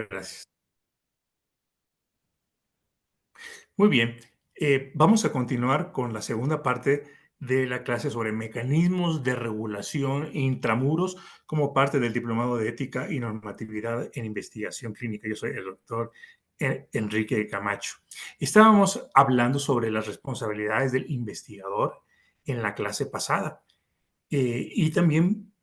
Gracias. Muy bien. Vamos a continuar con la segunda parte de la clase sobre mecanismos de regulación intramuros como parte del Diplomado de Ética y Normatividad en Investigación Clínica. Yo soy el doctor Enrique Camacho. Estábamos hablando sobre las responsabilidades del investigador en la clase pasada y también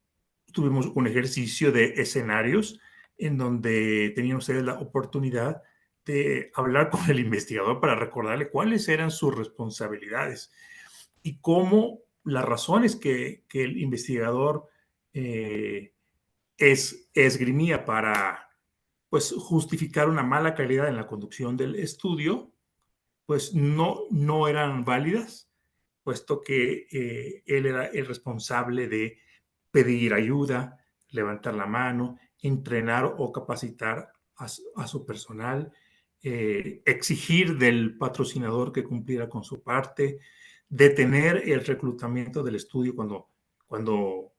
tuvimos un ejercicio de escenarios en donde tenían ustedes la oportunidad de hablar con el investigador para recordarle cuáles eran sus responsabilidades y cómo las razones que el investigador eh, esgrimía para pues, justificar una mala calidad en la conducción del estudio, pues no eran válidas, puesto que él era el responsable de pedir ayuda, levantar la mano, entrenar o capacitar a su personal, exigir del patrocinador que cumpliera con su parte, detener el reclutamiento del estudio cuando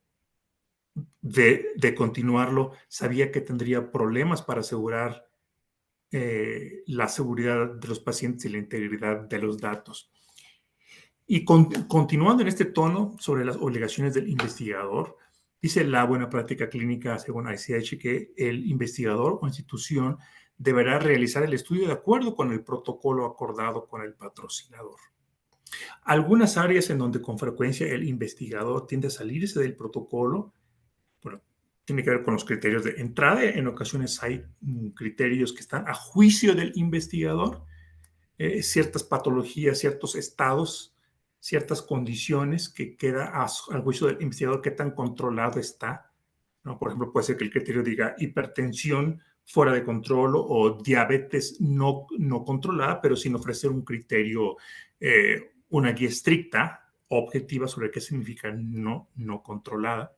de continuarlo sabía que tendría problemas para asegurar la seguridad de los pacientes y la integridad de los datos. Y continuando en este tono sobre las obligaciones del investigador, dice la buena práctica clínica según ICH que el investigador o institución deberá realizar el estudio de acuerdo con el protocolo acordado con el patrocinador. Algunas áreas en donde con frecuencia el investigador tiende a salirse del protocolo, bueno, tiene que ver con los criterios de entrada. En ocasiones hay criterios que están a juicio del investigador, ciertas patologías, ciertos estados, ciertas condiciones que queda al juicio del investigador qué tan controlado está, ¿no? Por ejemplo, puede ser que el criterio diga hipertensión fuera de control o diabetes no controlada, pero sin ofrecer un criterio, una guía estricta, objetiva sobre qué significa no controlada.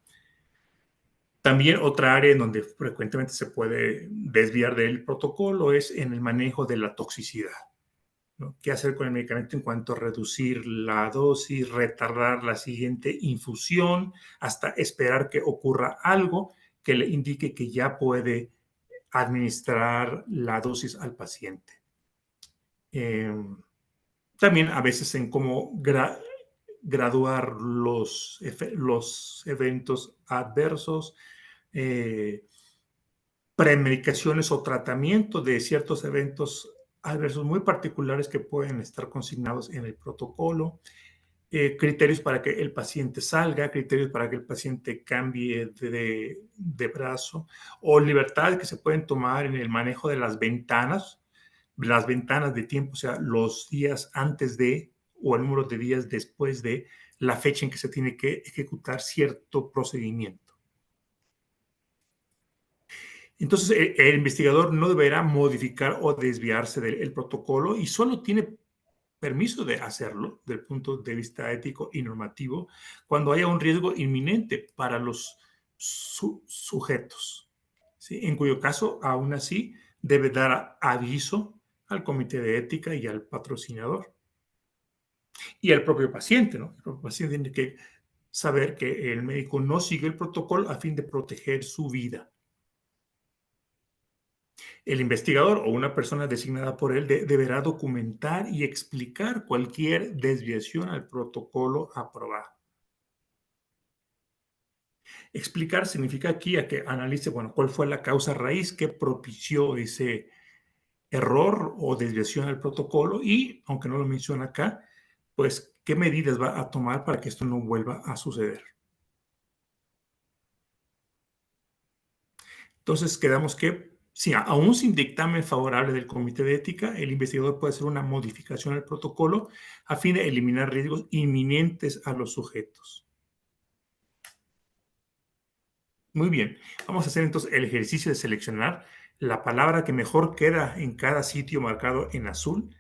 También otra área en donde frecuentemente se puede desviar del protocolo es en el manejo de la toxicidad, ¿no? ¿Qué hacer con el medicamento en cuanto a reducir la dosis, retardar la siguiente infusión, hasta esperar que ocurra algo que le indique que ya puede administrar la dosis al paciente? Eh, También a veces en cómo graduar los eventos adversos, eh, premedicaciones o tratamiento de ciertos eventos adversos muy particulares que pueden estar consignados en el protocolo, criterios para que el paciente salga, criterios para que el paciente cambie de brazo, o libertades que se pueden tomar en el manejo de las ventanas de tiempo, o sea, los días antes de o el número de días después de la fecha en que se tiene que ejecutar cierto procedimiento. Entonces, el investigador no deberá modificar o desviarse del protocolo y solo tiene permiso de hacerlo desde el punto de vista ético y normativo cuando haya un riesgo inminente para los sujetos, ¿sí? En cuyo caso, aún así, debe dar aviso al comité de ética y al patrocinador y al propio paciente, ¿no? El propio paciente tiene que saber que el médico no sigue el protocolo a fin de proteger su vida. El investigador o una persona designada por él deberá documentar y explicar cualquier desviación al protocolo aprobado. Explicar significa aquí a que analice, bueno, cuál fue la causa raíz que propició ese error o desviación al protocolo y, aunque no lo menciona acá, pues qué medidas va a tomar para que esto no vuelva a suceder. Entonces, quedamos que, si aún sin dictamen favorable del comité de ética, el investigador puede hacer una modificación al protocolo a fin de eliminar riesgos inminentes a los sujetos. Muy bien, vamos a hacer entonces el ejercicio de seleccionar la palabra que mejor queda en cada sitio marcado en azul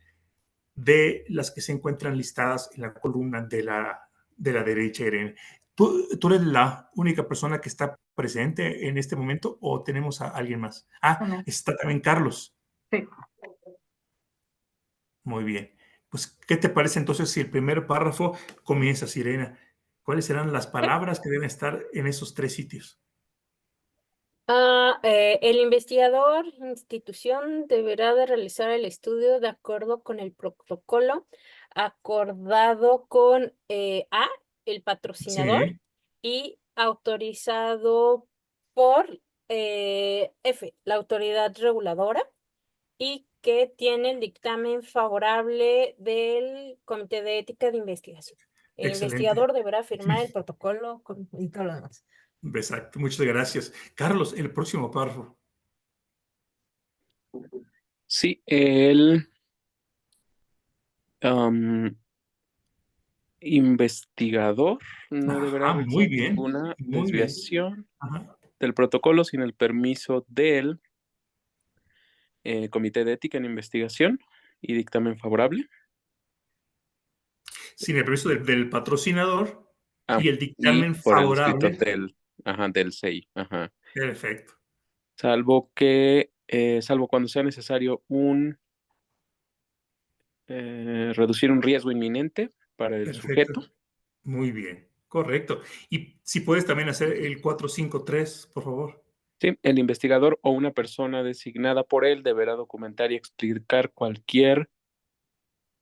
de las que se encuentran listadas en la columna de la derecha, Irene. ¿Tú eres la única persona que está presente en este momento o tenemos a alguien más? No. Está también Carlos. Sí. Muy bien. Pues, ¿qué te parece entonces si el primer párrafo comienza, Sirena? ¿Cuáles serán las palabras que deben estar en esos tres sitios? El investigador, institución, deberá de realizar el estudio de acuerdo con el protocolo acordado con el patrocinador Sí, y autorizado por la autoridad reguladora y que tiene el dictamen favorable del Comité de Ética de Investigación. El excelente. investigador deberá firmar el protocolo y todo lo demás. Exacto, muchas gracias. Carlos, el próximo párrafo. Sí, el am, investigador no deberá Ajá, muy realizar bien, ninguna muy bien. desviación Ajá, del protocolo sin el permiso del Comité de Ética en Investigación y dictamen favorable. sin el permiso del patrocinador Ah, y el y dictamen por el escrito favorable. del SEI. Ajá. Perfecto, Salvo cuando sea necesario reducir un riesgo inminente para el perfecto. sujeto. Muy bien, correcto. Y si puedes también hacer el 453, por favor. Sí, el investigador o una persona designada por él deberá documentar y explicar cualquier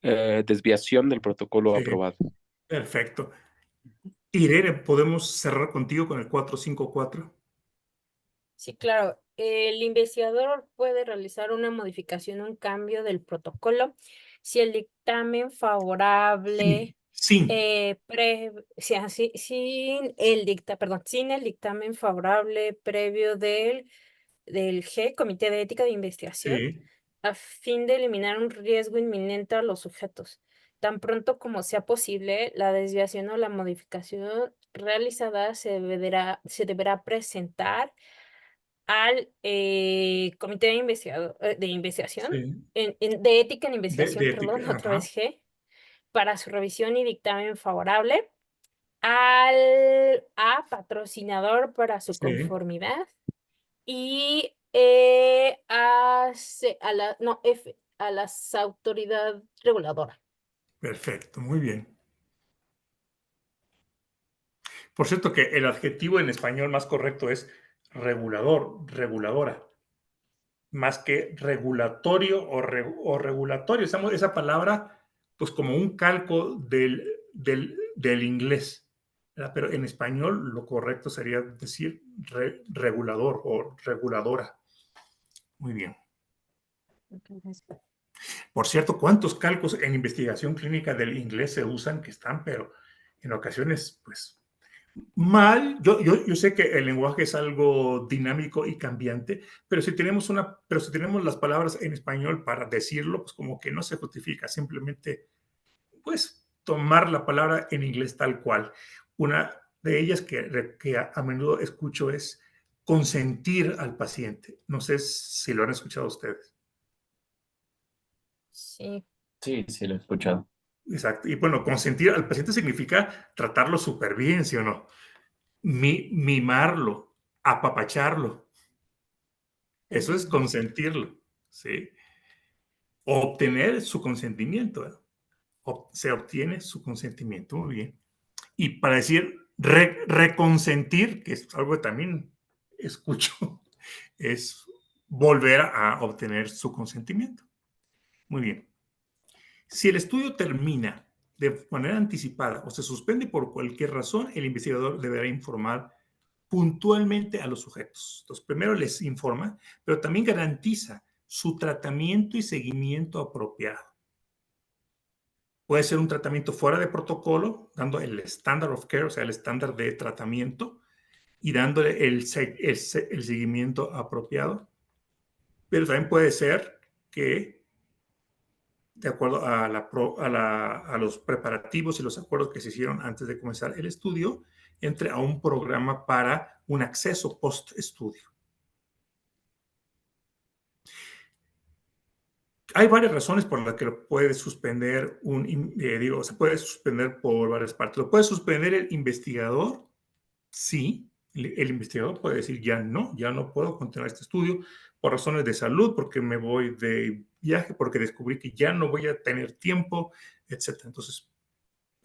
desviación del protocolo Sí, aprobado. perfecto. Irene, ¿podemos cerrar contigo con el 454? Sí, claro. El investigador puede realizar una modificación o un cambio del protocolo si el dictamen favorable, Sin. sin el dictamen favorable previo del Comité de Ética de Investigación, Sí, a fin de eliminar un riesgo inminente a los sujetos. Tan pronto como sea posible, la desviación o la modificación realizada se deberá presentar al Comité de Investigación, sí. de Ética en Investigación, De perdón, ética, otra ajá. vez G, para su revisión y dictamen favorable, al patrocinador para su Sí, conformidad y no, F, a las autoridad reguladora. perfecto, muy bien. Por cierto que el adjetivo en español más correcto es regulador, reguladora, más que regulatorio o regulatorio. Esa palabra, pues como un calco del inglés, ¿verdad? Pero en español lo correcto sería decir regulador o reguladora. Muy bien. Por cierto, ¿cuántos calcos en investigación clínica del inglés se usan que están, pero en ocasiones, pues, mal? Yo sé que el lenguaje es algo dinámico y cambiante, pero si tenemos las palabras en español para decirlo, pues como que no se justifica, simplemente, pues, tomar la palabra en inglés tal cual. Una de ellas que a menudo escucho es consentir al paciente. No sé si lo han escuchado ustedes. Sí. Sí, sí, lo he escuchado. Exacto. Y bueno, consentir al paciente significa tratarlo súper bien, ¿sí o no? Mimarlo, apapacharlo. Eso es Ujú. consentirlo, ¿sí? Obtener su consentimiento, ¿eh? Se obtiene su consentimiento, muy bien. Y para decir reconsentir, que es algo que también escucho, es volver a obtener su consentimiento. Muy bien. Si el estudio termina de manera anticipada o se suspende por cualquier razón, el investigador deberá informar puntualmente a los sujetos. Entonces, primero les informa, pero también garantiza su tratamiento y seguimiento apropiado. Puede ser un tratamiento fuera de protocolo, dando el standard of care, o sea, el estándar de tratamiento, y dándole el seguimiento apropiado. Pero también puede ser que, de acuerdo a los preparativos y los acuerdos que se hicieron antes de comenzar el estudio, entre a un programa para un acceso post-estudio. Hay varias razones por las que lo puede suspender se puede suspender por varias partes. Lo puede suspender el investigador, sí. El investigador puede decir, ya no puedo continuar este estudio por razones de salud, porque me voy de viaje, porque descubrí que ya no voy a tener tiempo, etcétera. Entonces,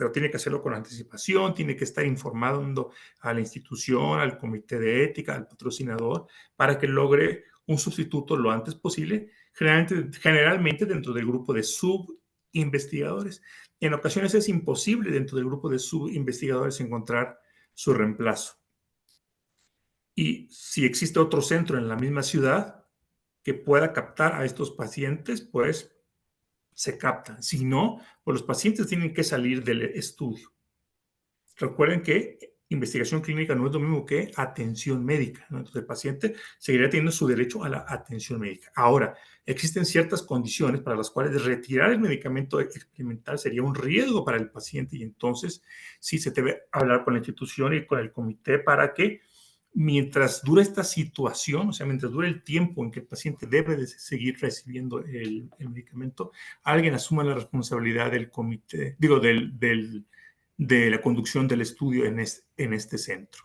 pero tiene que hacerlo con anticipación, tiene que estar informando a la institución, al comité de ética, al patrocinador, para que logre un sustituto lo antes posible, generalmente dentro del grupo de subinvestigadores. En ocasiones es imposible dentro del grupo de subinvestigadores encontrar su reemplazo. Y si existe otro centro en la misma ciudad que pueda captar a estos pacientes, pues se captan. Si no, pues los pacientes tienen que salir del estudio. Recuerden que investigación clínica no es lo mismo que atención médica, ¿no? Entonces el paciente seguirá teniendo su derecho a la atención médica. Ahora, existen ciertas condiciones para las cuales retirar el medicamento experimental sería un riesgo para el paciente y entonces sí se debe hablar con la institución y con el comité para que mientras dure esta situación, o sea, mientras dure el tiempo en que el paciente debe de seguir recibiendo el medicamento, alguien asuma la responsabilidad del comité, digo, de la conducción del estudio en este centro.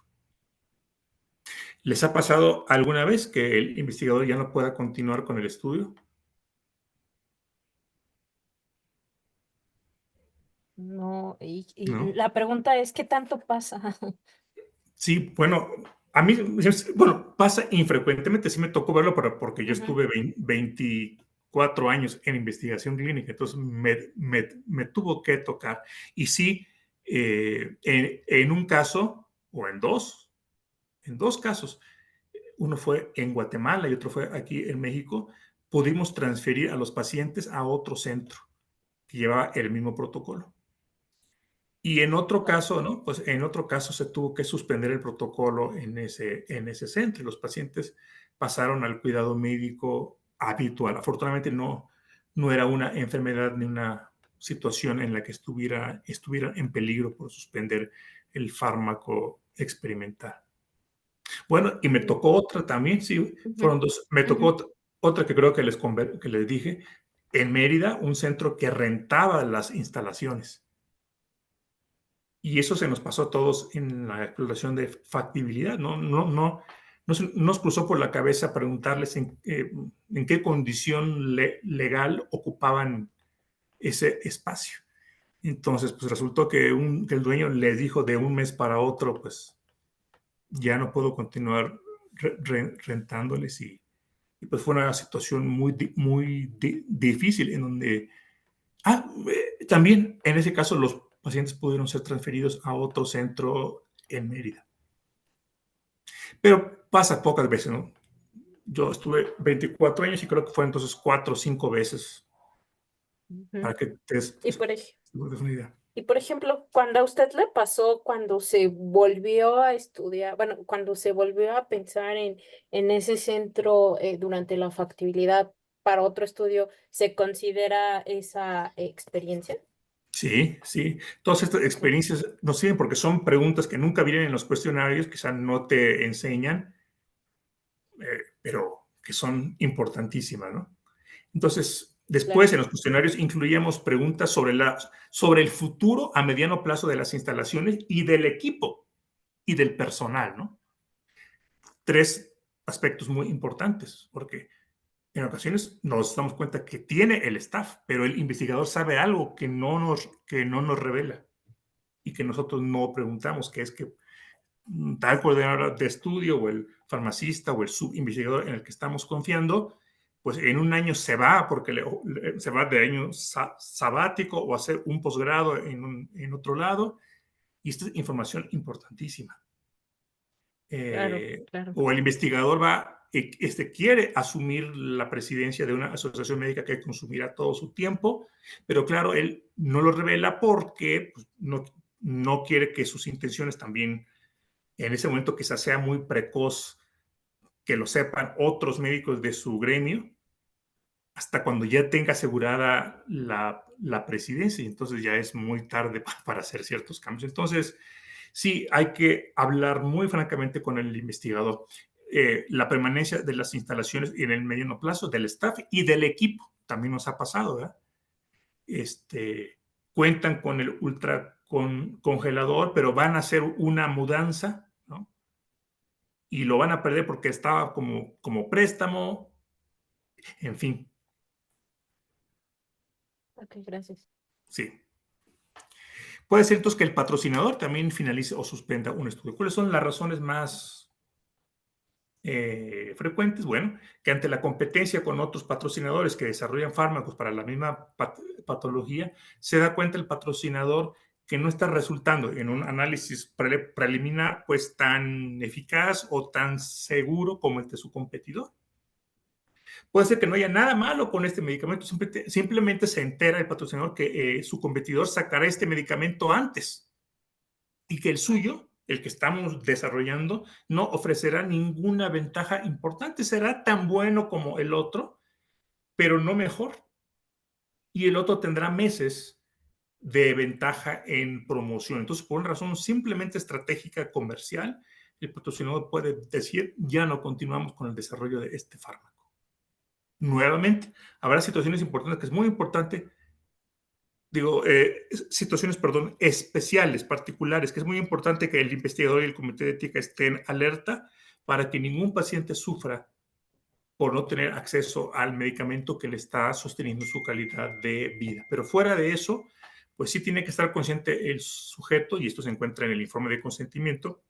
¿Les ha pasado alguna vez que el investigador ya no pueda continuar con el estudio? No, y ¿No? la pregunta es, ¿qué tanto pasa? Sí, bueno, a mí, bueno, pasa infrecuentemente, sí me tocó verlo porque yo Ujú. estuve 24 años en investigación clínica, entonces me tuvo que tocar. Y sí, en un caso, o en dos casos, uno fue en Guatemala y otro fue aquí en México, pudimos transferir a los pacientes a otro centro que llevaba el mismo protocolo. Y en otro caso, ¿no? Pues en otro caso se tuvo que suspender el protocolo en ese centro y los pacientes pasaron al cuidado médico habitual. Afortunadamente no era una enfermedad ni una situación en la que estuviera en peligro por suspender el fármaco experimental. Bueno, y me Sí. tocó otra también, sí, Ujú, fueron dos. Me ujú. tocó otra que creo que que les dije, en Mérida, un centro que rentaba las instalaciones. Y eso se nos pasó a todos en la exploración de factibilidad. No nos cruzó por la cabeza preguntarles en qué condición legal ocupaban ese espacio. Entonces, pues resultó que el dueño les dijo de un mes para otro, pues ya no puedo continuar rentándoles y pues fue una situación muy difícil en donde también en ese caso los pacientes pudieron ser transferidos a otro centro en Mérida. Pero pasa pocas veces, ¿no? Yo estuve 24 años y creo que fue entonces 4 o 5 veces Ujú. para que te des Y por, ej- una idea. y por ejemplo, cuando a usted le pasó, cuando se volvió a estudiar, bueno, cuando se volvió a pensar en ese centro durante la factibilidad para otro estudio, ¿se considera esa experiencia? Sí, sí. Todas estas Ok, experiencias nos sirven porque son preguntas que nunca vienen en los cuestionarios, quizá no te enseñan, pero que son importantísimas, ¿no? Entonces, después claro. en los cuestionarios incluíamos preguntas sobre el futuro a mediano plazo de las instalaciones y del equipo y del personal, ¿no? Tres aspectos muy importantes, porque en ocasiones nos damos cuenta que tiene el staff, pero el investigador sabe algo que no nos revela y que nosotros no preguntamos, que es que tal coordinador de estudio o el farmacista o el subinvestigador en el que estamos confiando, pues en un año se va porque se va de año sabático o hacer un posgrado en otro lado. Y esta es información importantísima. Claro, claro. O el investigador quiere asumir la presidencia de una asociación médica que consumirá todo su tiempo, pero claro, él no lo revela porque pues, no quiere que sus intenciones también en ese momento quizás sea muy precoz que lo sepan otros médicos de su gremio hasta cuando ya tenga asegurada la presidencia y entonces ya es muy tarde para hacer ciertos cambios. Entonces, sí, hay que hablar muy francamente con el investigador. La permanencia de las instalaciones en el mediano plazo, del staff y del equipo, también nos ha pasado, ¿verdad? Cuentan con el congelador, pero van a hacer una mudanza, ¿no? Y lo van a perder porque estaba como préstamo, en fin, Ok, gracias. sí. Puede ser entonces que el patrocinador también finalice o suspenda un estudio. ¿Cuáles son las razones más frecuentes? Bueno, que ante la competencia con otros patrocinadores que desarrollan fármacos para la misma patología, se da cuenta el patrocinador que no está resultando en un análisis preliminar pues tan eficaz o tan seguro como el de su competidor. Puede ser que no haya nada malo con este medicamento, simplemente se entera el patrocinador que su competidor sacará este medicamento antes y que el suyo, el que estamos desarrollando, no ofrecerá ninguna ventaja importante. Será tan bueno como el otro, pero no mejor. Y el otro tendrá meses de ventaja en promoción. Entonces, por una razón simplemente estratégica comercial, el patrocinador puede decir, ya no continuamos con el desarrollo de este fármaco. Nuevamente, habrá situaciones importantes que es muy importante situaciones, perdón, especiales, particulares, que es muy importante que el investigador y el comité de ética estén alerta para que ningún paciente sufra por no tener acceso al medicamento que le está sosteniendo su calidad de vida. Pero fuera de eso, pues sí tiene que estar consciente el sujeto, y esto se encuentra en el informe de consentimiento,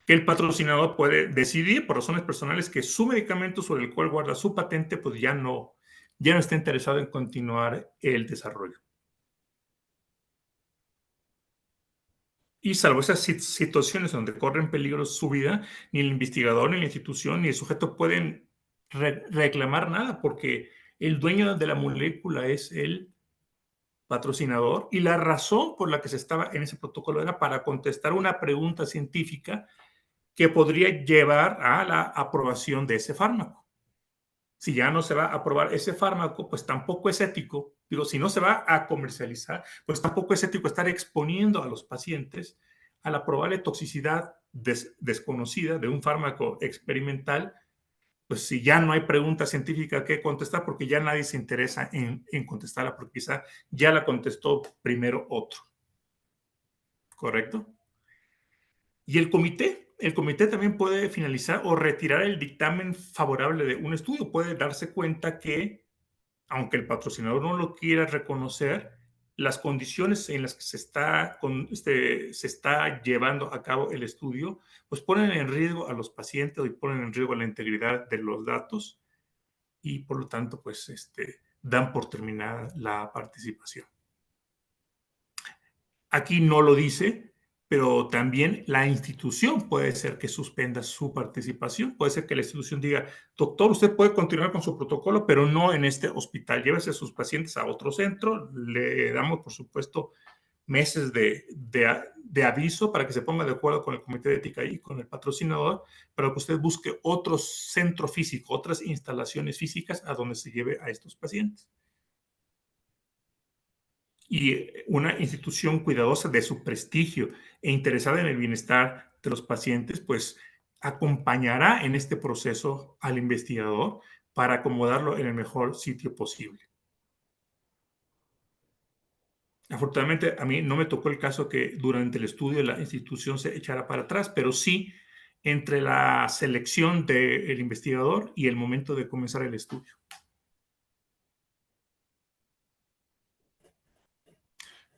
que el patrocinador puede decidir por razones personales que su medicamento sobre el cual guarda su patente, pues ya no está interesado en continuar el desarrollo. Y salvo esas situaciones donde corre en peligro su vida, ni el investigador, ni la institución, ni el sujeto pueden reclamar nada, porque el dueño de la molécula es el patrocinador, y la razón por la que se estaba en ese protocolo era para contestar una pregunta científica que podría llevar a la aprobación de ese fármaco. Si ya no se va a aprobar ese fármaco, pues tampoco es ético, si no se va a comercializar, pues tampoco es ético estar exponiendo a los pacientes a la probable toxicidad desconocida de un fármaco experimental, pues si ya no hay pregunta científica que contestar, porque ya nadie se interesa en contestarla, porque quizá ya la contestó primero otro. ¿Correcto? Y el comité también puede finalizar o retirar el dictamen favorable de un estudio. Puede darse cuenta que, aunque el patrocinador no lo quiera reconocer, las condiciones en las que se está llevando a cabo el estudio, pues ponen en riesgo a los pacientes y ponen en riesgo la integridad de los datos y por lo tanto, pues dan por terminada la participación. Aquí no lo dice, pero también la institución puede ser que suspenda su participación. Puede ser que la institución diga, doctor, usted puede continuar con su protocolo, pero no en este hospital. Llévese a sus pacientes a otro centro. Le damos, por supuesto, meses de aviso para que se ponga de acuerdo con el comité de ética y con el patrocinador, para que usted busque otro centro físico, otras instalaciones físicas a donde se lleve a estos pacientes. Y una institución cuidadosa de su prestigio e interesada en el bienestar de los pacientes, pues acompañará en este proceso al investigador para acomodarlo en el mejor sitio posible. Afortunadamente, a mí no me tocó el caso que durante el estudio la institución se echara para atrás, pero sí entre la selección del investigador y el momento de comenzar el estudio.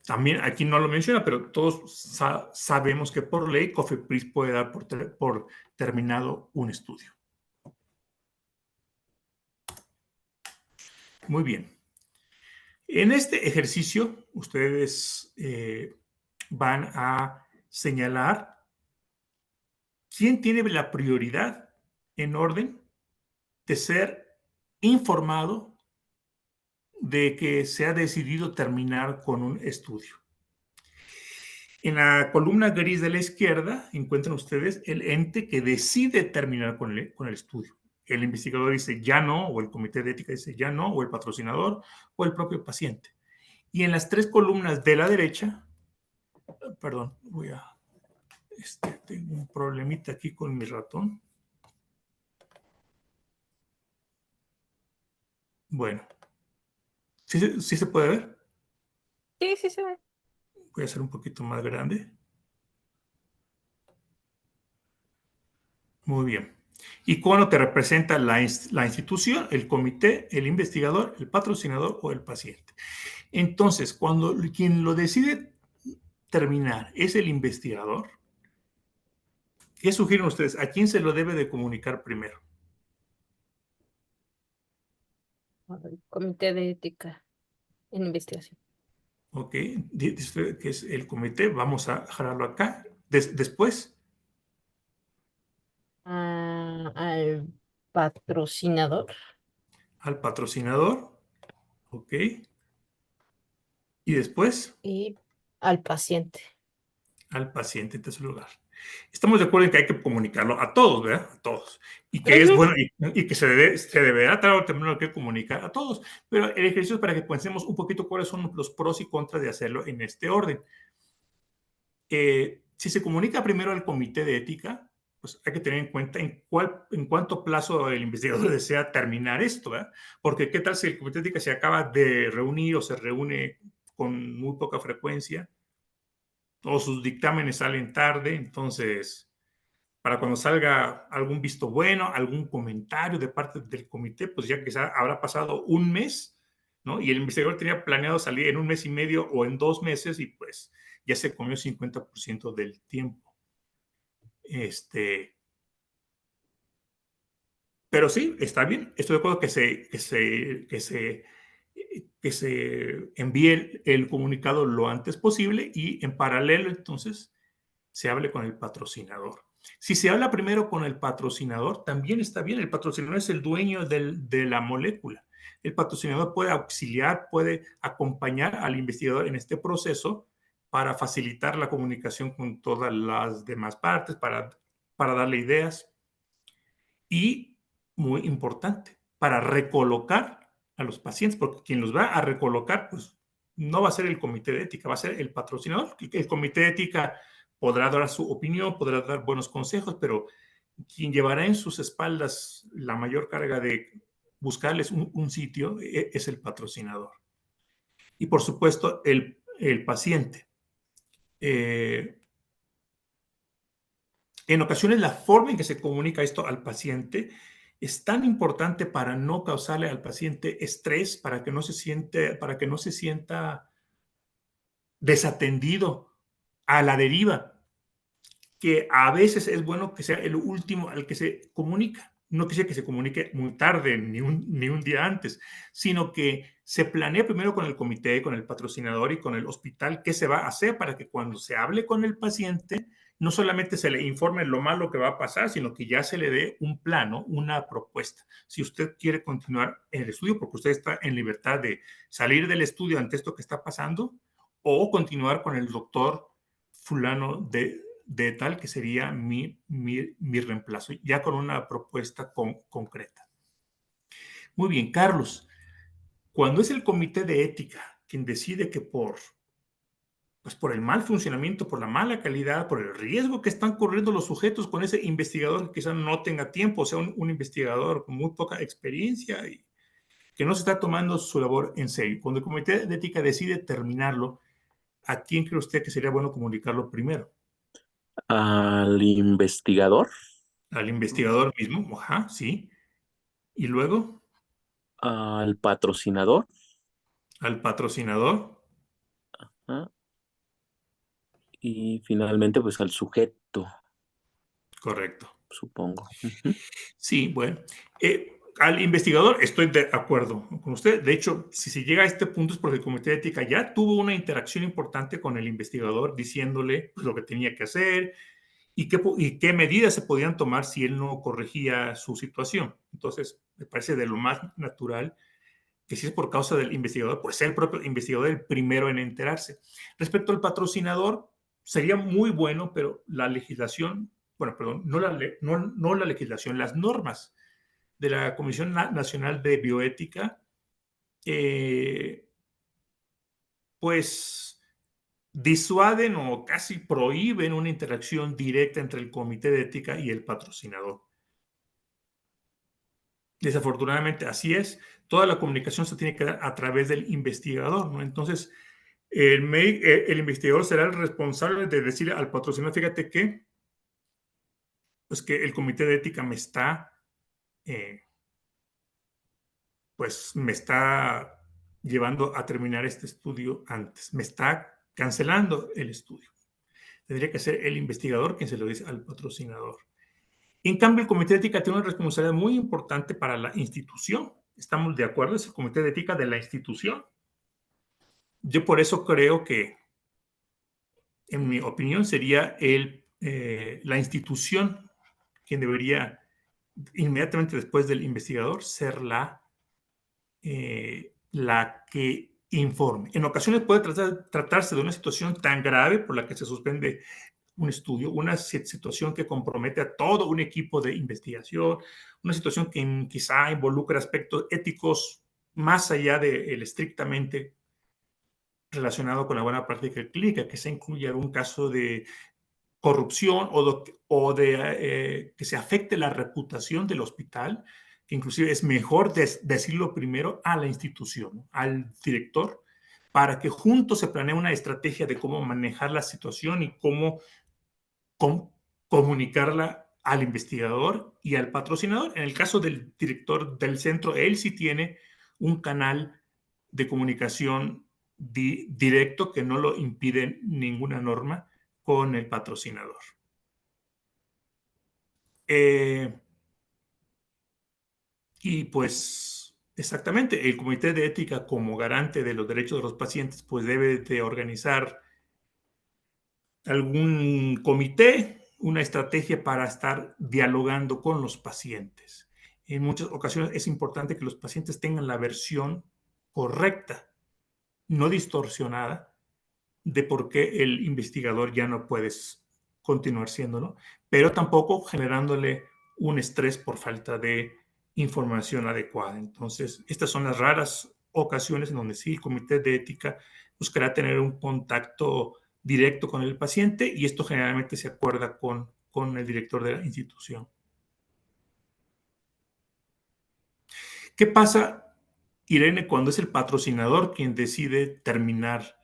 También aquí no lo menciona, pero todos sabemos que por ley COFEPRIS puede dar por terminado un estudio. Muy bien. En este ejercicio, ustedes van a señalar quién tiene la prioridad en orden de ser informado de que se ha decidido terminar con un estudio. En la columna gris de la izquierda encuentran ustedes el ente que decide terminar con el estudio. El investigador dice ya no, o el comité de ética dice ya no, o el patrocinador, o el propio paciente. Y en las tres columnas de la derecha, perdón, tengo un problemita aquí con mi ratón. Bueno, ¿sí se puede ver? Sí, sí se ve. Voy a hacer un poquito más grande. Muy bien. Y cuando te representa la institución, el comité, el investigador, el patrocinador o el paciente. Entonces, cuando quien lo decide terminar es el investigador, ¿qué sugieren ustedes? ¿A quién se lo debe de comunicar primero? Al Comité de Ética en Investigación. Ok, dice que es el comité, vamos a jalarlo acá. Después, Al patrocinador al patrocinador, ok, y después y al paciente. al paciente en tercer lugar. Estamos de acuerdo en que hay que comunicarlo a todos, ¿verdad? A todos. Y que es Ujú. bueno, y que se deberá tarde o temprano que comunicar a todos. Pero el ejercicio es para que pensemos un poquito cuáles son los pros y contras de hacerlo en este orden. Si se comunica primero al comité de ética, pues hay que tener en cuenta en cuánto plazo el investigador desea terminar esto, ¿verdad? Porque qué tal si el comité de ética se acaba de reunir o se reúne con muy poca frecuencia, o sus dictámenes salen tarde, entonces para cuando salga algún visto bueno, algún comentario de parte del comité, pues ya quizá habrá pasado un mes, ¿no? Y el investigador tenía planeado salir en un mes y medio o en 2 meses y pues ya se comió 50% del tiempo. Pero sí, está bien. Estoy de acuerdo que se envíe el comunicado lo antes posible y en paralelo entonces se hable con el patrocinador. Si se habla primero con el patrocinador, también está bien. El patrocinador es el dueño de la molécula. El patrocinador puede auxiliar, puede acompañar al investigador en este proceso para facilitar la comunicación con todas las demás partes, para darle ideas y, muy importante, para recolocar a los pacientes, porque quien los va a recolocar, pues no va a ser el comité de ética, va a ser el patrocinador. El comité de ética podrá dar su opinión, podrá dar buenos consejos, pero quien llevará en sus espaldas la mayor carga de buscarles un sitio es el patrocinador. Y por supuesto, el paciente. En ocasiones la forma en que se comunica esto al paciente es tan importante para no causarle al paciente estrés, para que no se sienta desatendido, a la deriva, que a veces es bueno que sea el último al que se comunica. No que sea que se comunique muy tarde, ni un día antes, sino que se planea primero con el comité, con el patrocinador y con el hospital qué se va a hacer para que cuando se hable con el paciente, no solamente se le informe lo malo que va a pasar, sino que ya se le dé un plano, una propuesta. Si usted quiere continuar el estudio, porque usted está en libertad de salir del estudio ante esto que está pasando, o continuar con el doctor fulano de tal que sería mi reemplazo, ya con una propuesta concreta. Muy bien, Carlos, cuando es el comité de ética quien decide que pues por el mal funcionamiento, por la mala calidad, por el riesgo que están corriendo los sujetos con ese investigador que quizás no tenga tiempo, o sea, un investigador con muy poca experiencia y que no se está tomando su labor en serio. Cuando el comité de ética decide terminarlo, ¿a quién cree usted que sería bueno comunicarlo primero? Al investigador, Al investigador mismo, ajá, sí. Y luego al patrocinador, al patrocinador, ¿ah? Y finalmente pues al sujeto, correcto. supongo. Ujú. Sí, bueno. Al investigador estoy de acuerdo con usted. De hecho, si se llega a este punto es porque el comité de ética ya tuvo una interacción importante con el investigador diciéndole pues, lo que tenía que hacer y qué medidas se podían tomar si él no corregía su situación. Entonces, me parece de lo más natural que si es por causa del investigador, pues sea el propio investigador el primero en enterarse. Respecto al patrocinador, sería muy bueno, pero la legislación, bueno, perdón, no la legislación, las normas de la Comisión Nacional de Bioética, eh, pues disuaden o casi prohíben una interacción directa entre el comité de ética y el patrocinador. Desafortunadamente así es. Toda la comunicación se tiene que dar a través del investigador, ¿no? Entonces, el investigador será el responsable de decir al patrocinador, fíjate que pues que el comité de ética me está llevando a terminar este estudio antes, me está cancelando el estudio. Tendría que ser el investigador quien se lo dice al patrocinador. En cambio, el comité de ética tiene una responsabilidad muy importante para la institución. ¿Estamos de acuerdo? Es el comité de ética de la institución. Yo por eso creo que, en mi opinión, sería la institución quien debería, inmediatamente después del investigador, ser la que informe. En ocasiones puede tratarse de una situación tan grave por la que se suspende un estudio, una situación que compromete a todo un equipo de investigación, una situación que quizá involucra aspectos éticos más allá del estrictamente relacionado con la buena práctica clínica, que se incluye algún caso de corrupción o de que se afecte la reputación del hospital, que inclusive es mejor decirlo primero a la institución, al director, para que juntos se planee una estrategia de cómo manejar la situación y cómo comunicarla al investigador y al patrocinador. En el caso del director del centro, él sí tiene un canal de comunicación directo que no lo impide ninguna norma con el patrocinador. Y pues exactamente, el Comité de Ética como garante de los derechos de los pacientes pues debe de organizar algún comité, una estrategia para estar dialogando con los pacientes. En muchas ocasiones es importante que los pacientes tengan la versión correcta, no distorsionada, de por qué el investigador ya no puede continuar siéndolo, pero tampoco generándole un estrés por falta de información adecuada. Entonces, estas son las raras ocasiones en donde sí el comité de ética buscará tener un contacto directo con el paciente y esto generalmente se acuerda con el director de la institución. ¿Qué pasa, Irene, cuando es el patrocinador quien decide terminar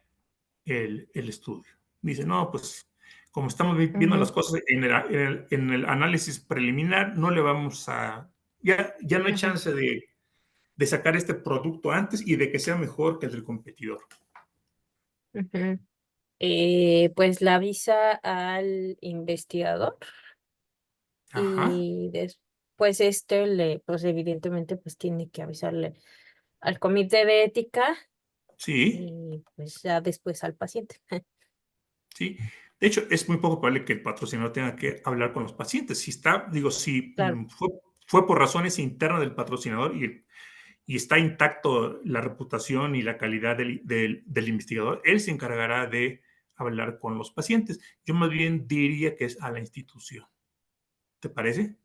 el estudio? Dice, no, pues como estamos viendo las cosas en el análisis preliminar, no le vamos a, ya no hay chance de sacar este producto antes y de que sea mejor que el del competidor. Pues la avisa al investigador Ajá, y después pues evidentemente pues tiene que avisarle al comité de ética sí, y pues ya después al paciente. sí. De hecho, es muy poco probable que el patrocinador tenga que hablar con los pacientes. Si está, digo, si Claro. fue por razones internas del patrocinador y está intacto la reputación y la calidad del investigador, él se encargará de hablar con los pacientes. Yo más bien diría que es a la institución. ¿Te parece?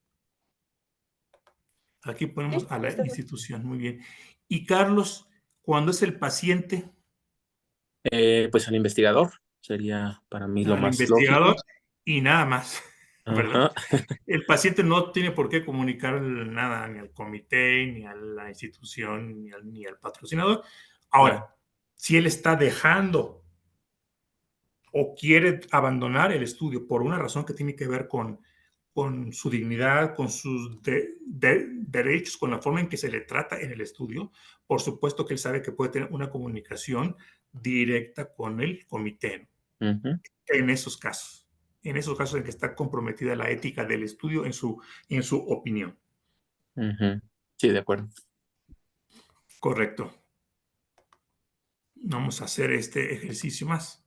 Aquí ponemos Sí, a la está bien. institución, muy bien. Y Carlos, cuando es el paciente, Pues al investigador sería para mí lo al más lógico. investigador y nada más, ¿verdad? Ajá, El paciente no tiene por qué comunicar nada ni al comité, ni a la institución, ni al patrocinador. claro. Ahora, si él está dejando o quiere abandonar el estudio por una razón que tiene que ver con su dignidad, con sus derechos, con la forma en que se le trata en el estudio, por supuesto que él sabe que puede tener una comunicación directa con el comité Ujú, en esos casos. En esos casos en que está comprometida la ética del estudio en su opinión. ujú. Sí, de acuerdo. Correcto. Vamos a hacer este ejercicio más.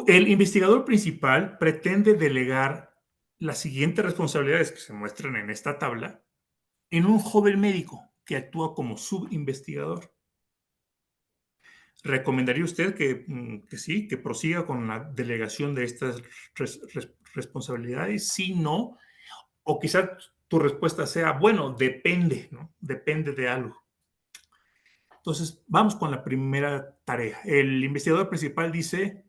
El investigador principal pretende delegar las siguientes responsabilidades que se muestran en esta tabla en un joven médico que actúa como subinvestigador. ¿Recomendaría usted que sí, que prosiga con la delegación de estas responsabilidades? Sí, no. O quizás tu respuesta sea, bueno, depende, ¿no? Depende de algo. Entonces, vamos con la primera tarea. El investigador principal dice,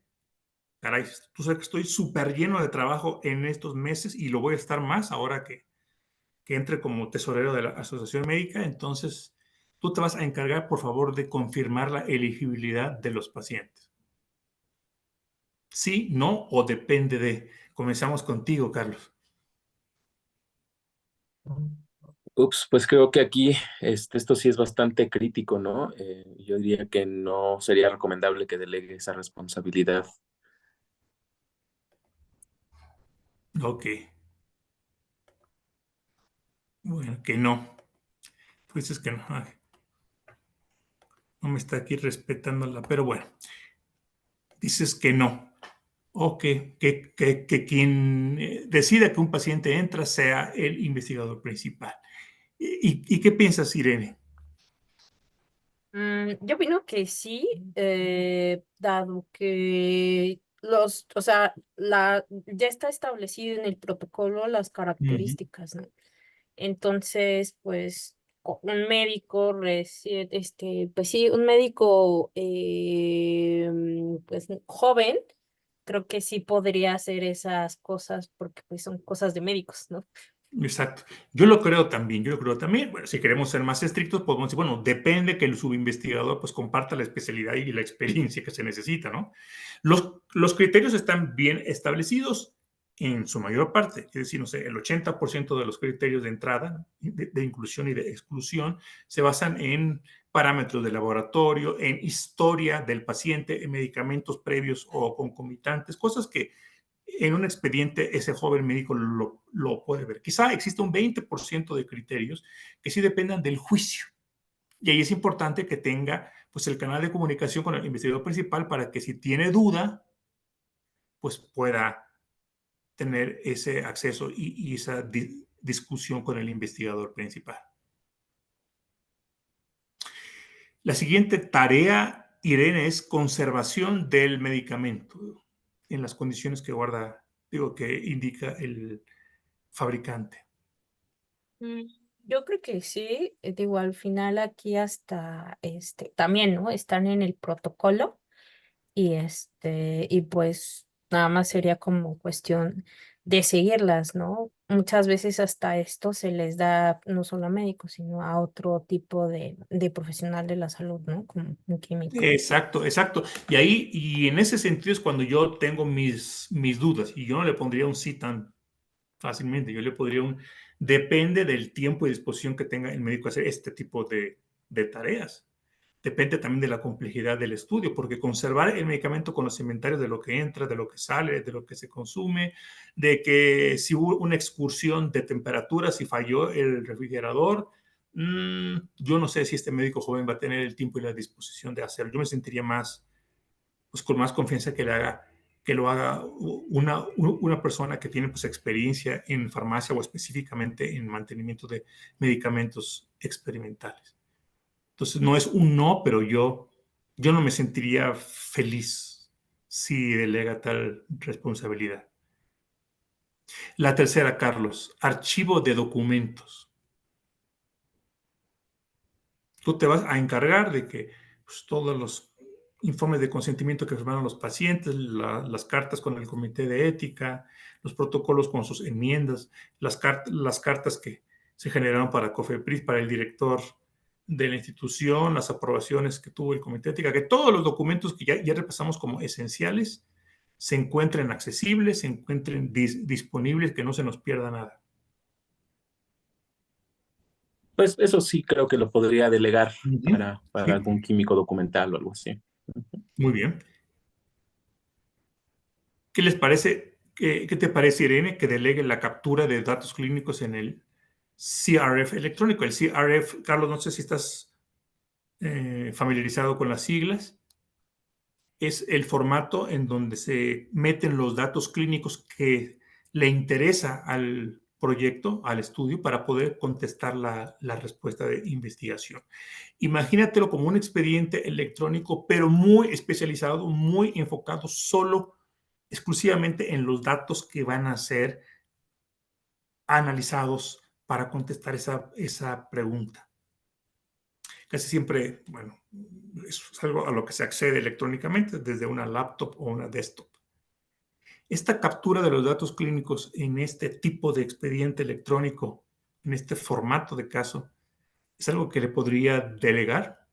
caray, tú sabes que estoy súper lleno de trabajo en estos meses y lo voy a estar más ahora que entre como tesorero de la Asociación Médica. Entonces, tú te vas a encargar, por favor, de confirmar la elegibilidad de los pacientes. Sí, no o depende de. Comenzamos contigo, Carlos. Ups, pues creo que aquí esto sí es bastante crítico, ¿no? Yo diría que no sería recomendable que delegue esa responsabilidad. Ok. Bueno, que no. Tú dices que no. Ay, no me está aquí respetándola, pero bueno, dices que no. O que quien decida que un paciente entra sea el investigador principal. ¿Y qué piensas, Irene? Yo opino que sí, dado que o sea, ya está establecido en el protocolo las Ujú. características, ¿no? Entonces, pues, un médico pues sí, un médico, pues, joven, creo que sí podría hacer esas cosas porque, pues, son cosas de médicos, ¿no? Exacto. Yo lo creo también, yo lo creo también. Bueno, si queremos ser más estrictos, podemos decir, bueno, depende que el subinvestigador pues comparta la especialidad y la experiencia que se necesita, ¿no? Los criterios están bien establecidos en su mayor parte, es decir, no sé, el 80% de los criterios de entrada, de inclusión y de exclusión, se basan en parámetros de laboratorio, en historia del paciente, en medicamentos previos o concomitantes, cosas que en un expediente ese joven médico lo puede ver. Quizá exista un 20% de criterios que sí dependan del juicio. Y ahí es importante que tenga pues el canal de comunicación con el investigador principal para que si tiene duda, pues pueda tener ese acceso y esa discusión con el investigador principal. La siguiente tarea, Irene, es conservación del medicamento en las condiciones que guarda, digo, que indica el fabricante. Mm, Yo creo que sí, digo, al final aquí hasta también, ¿no? Están en el protocolo y y pues nada más sería como cuestión de seguirlas, ¿no? Muchas veces hasta esto se les da no solo a médicos, sino a otro tipo de profesional de la salud, ¿no? Como un químico. Exacto, exacto. Y ahí, y en ese sentido es cuando yo tengo mis dudas, y yo no le pondría un sí tan fácilmente, yo le podría depende del tiempo y disposición que tenga el médico a hacer este tipo de tareas. Depende también de la complejidad del estudio, porque conservar el medicamento con los inventarios de lo que entra, de lo que sale, de lo que se consume, de que si hubo una excursión de temperatura, si falló el refrigerador, yo no sé si este médico joven va a tener el tiempo y la disposición de hacerlo. Yo me sentiría más, pues con más confianza que lo haga una persona que tiene pues experiencia en farmacia o específicamente en mantenimiento de medicamentos experimentales. Entonces no es un no, pero yo no me sentiría feliz si delega tal responsabilidad. La tercera, Carlos, archivo de documentos. Tú te vas a encargar de que pues, todos los informes de consentimiento que firmaron los pacientes, las cartas con el comité de ética, los protocolos con sus enmiendas, las cartas que se generaron para COFEPRIS, para el director de la institución, las aprobaciones que tuvo el comité de ética, que todos los documentos que ya repasamos como esenciales se encuentren accesibles, se encuentren disponibles, que no se nos pierda nada. Pues eso sí creo que lo podría delegar Uh -huh. para Sí, algún químico documental o algo así. muy bien. ¿Qué les parece? ¿Qué te parece, Irene, que delegue la captura de datos clínicos en el CRF electrónico? El CRF, Carlos, no sé si estás familiarizado con las siglas. Es el formato en donde se meten los datos clínicos que le interesa al proyecto, al estudio, para poder contestar la respuesta de investigación. Imagínatelo como un expediente electrónico, pero muy especializado, muy enfocado solo, exclusivamente en los datos que van a ser analizados para contestar esa pregunta. Casi siempre, bueno, es algo a lo que se accede electrónicamente desde una laptop o una desktop. Esta captura de los datos clínicos en este tipo de expediente electrónico, en este formato de caso, es algo que le podría delegar.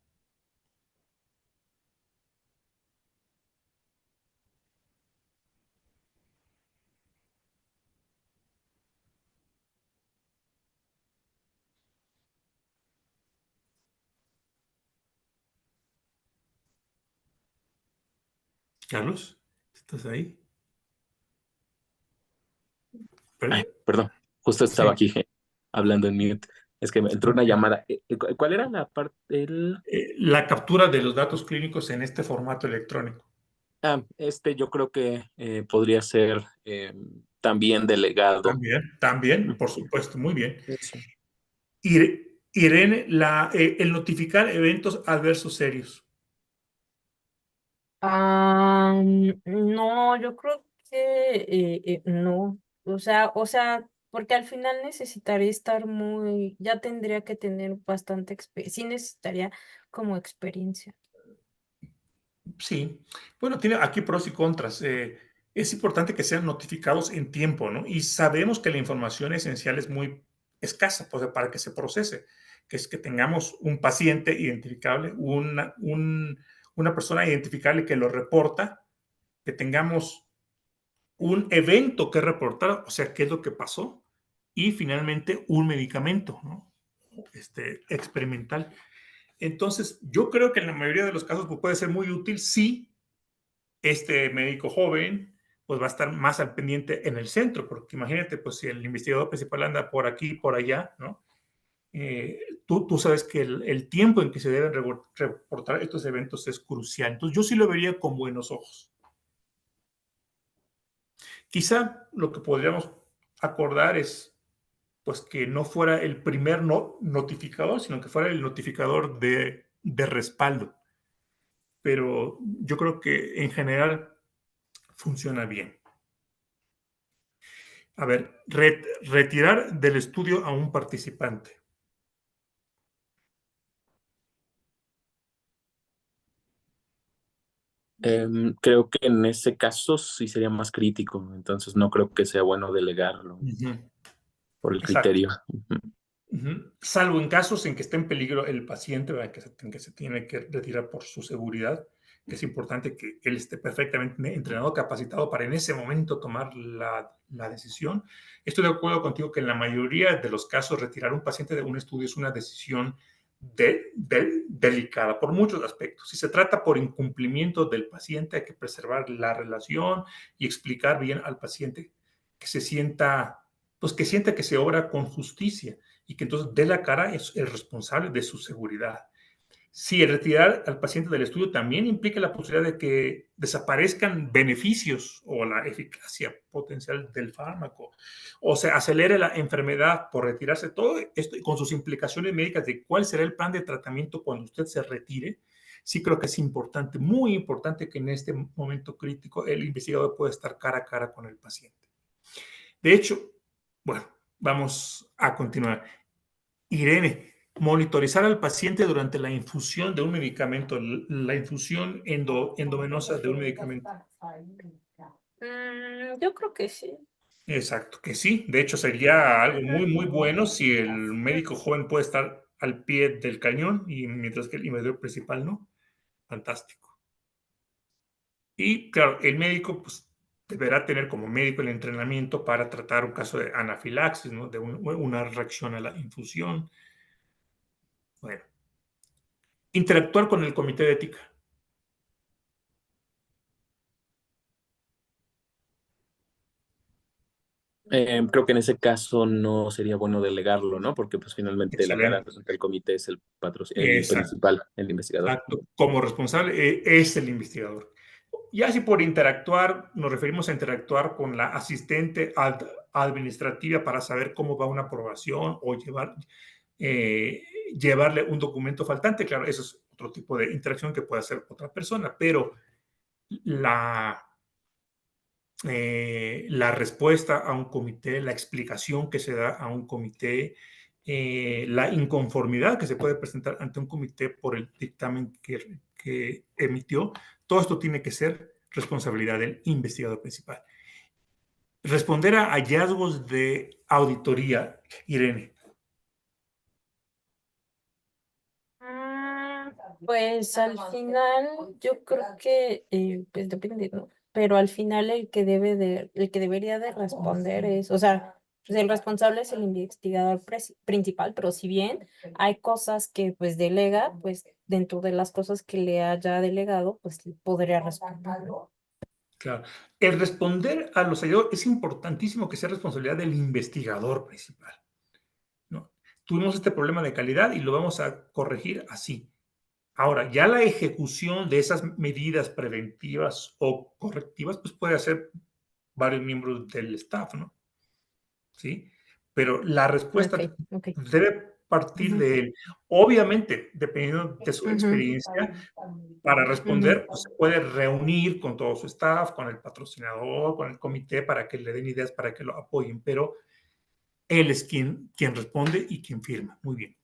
Carlos, ¿estás ahí? Ay, perdón, justo estaba Sí. aquí hablando en mute. Es que me entró una Ok. llamada. ¿Cuál era la parte? La captura de los datos clínicos en este formato electrónico. Yo creo que podría ser también delegado. También, por Ujú. supuesto, muy bien. Eso. Irene, el notificar eventos adversos serios. No, yo creo que no. O sea, porque al final necesitaría estar ya tendría que tener bastante experiencia, sí necesitaría como experiencia. Sí, bueno, tiene aquí pros y contras. Es importante que sean notificados en tiempo, ¿no? Y sabemos que la información esencial es muy escasa, pues, para que se procese, que es que tengamos un paciente identificable, una persona identificable que lo reporta, que tengamos un evento que reportar, o sea, qué es lo que pasó, y finalmente un medicamento, ¿no? Experimental. Entonces, yo creo que en la mayoría de los casos pues, puede ser muy útil si este médico joven pues va a estar más al pendiente en el centro, porque imagínate, pues si el investigador principal anda por aquí, por allá, ¿no? Tú sabes que el tiempo en que se deben reportar estos eventos es crucial. Entonces, yo sí lo vería con buenos ojos. Quizá lo que podríamos acordar es pues que no fuera el primer notificador, sino que fuera el notificador de respaldo. Pero yo creo que en general funciona bien. A ver, retirar del estudio a un participante. Creo que en ese caso sí sería más crítico, entonces no creo que sea bueno delegarlo Ujú. por el Exacto. criterio. Ujú. Ujú. Salvo en casos en que esté en peligro el paciente, ¿verdad? Que se tiene que retirar por su seguridad, que es importante que él esté perfectamente entrenado, capacitado para en ese momento tomar la decisión. Estoy de acuerdo contigo que en la mayoría de los casos retirar un paciente de un estudio es una decisión delicada por muchos aspectos. Si se trata por incumplimiento del paciente, hay que preservar la relación y explicar bien al paciente que se sienta, pues que sienta que se obra con justicia y que entonces de la cara es el responsable de su seguridad. Si el retirar al paciente del estudio también implica la posibilidad de que desaparezcan beneficios o la eficacia potencial del fármaco, o se acelere la enfermedad por retirarse, todo esto con sus implicaciones médicas de cuál será el plan de tratamiento cuando usted se retire, sí creo que es importante, muy importante que en este momento crítico el investigador pueda estar cara a cara con el paciente. De hecho, bueno, vamos a continuar. Irene, monitorizar al paciente durante la infusión de un medicamento, la infusión endovenosa de un medicamento. Yo creo que sí. Exacto, que sí. De hecho, sería algo muy, muy bueno si el médico joven puede estar al pie del cañón y mientras que el investigador principal no. Fantástico. Y claro, el médico pues, deberá tener como médico el entrenamiento para tratar un caso de anafilaxis, ¿no? De una reacción a la infusión. Bueno, interactuar con el comité de ética. Creo que en ese caso no sería bueno delegarlo, ¿no? Porque pues finalmente la cara Excelente. del comité es el Exacto, principal, el investigador. exacto. Como responsable es el investigador. Ya si por interactuar nos referimos a interactuar con la asistente administrativa para saber cómo va una aprobación o eh, llevarle un documento faltante, claro, eso es otro tipo de interacción que puede hacer otra persona, pero la, la respuesta a un comité, la explicación que se da a un comité, la inconformidad que se puede presentar ante un comité por el dictamen que emitió, todo esto tiene que ser responsabilidad del investigador principal. Responder a hallazgos de auditoría, Irene. Mm, Pues al final yo creo que pues depende, ¿no? Pero al final el que debería de responder es, o sea, pues el responsable es el investigador principal, pero si bien hay cosas que pues delega, pues dentro de las cosas que le haya delegado, pues podría responder, ¿no? Claro. El responder a los hallazgos es importantísimo que sea responsabilidad del investigador principal, ¿no? Tuvimos este problema de calidad y lo vamos a corregir así. Ahora, ya la ejecución de esas medidas preventivas o correctivas, pues puede hacer varios miembros del staff, ¿no? ¿Sí? Pero la respuesta Ok, ok. debe partir Ujú, de él. Obviamente, dependiendo de su ujú, experiencia, para ujú. responder, pues se puede reunir con todo su staff, con el patrocinador, con el comité, para que le den ideas, para que lo apoyen, pero él es quien responde y quien firma. Muy bien.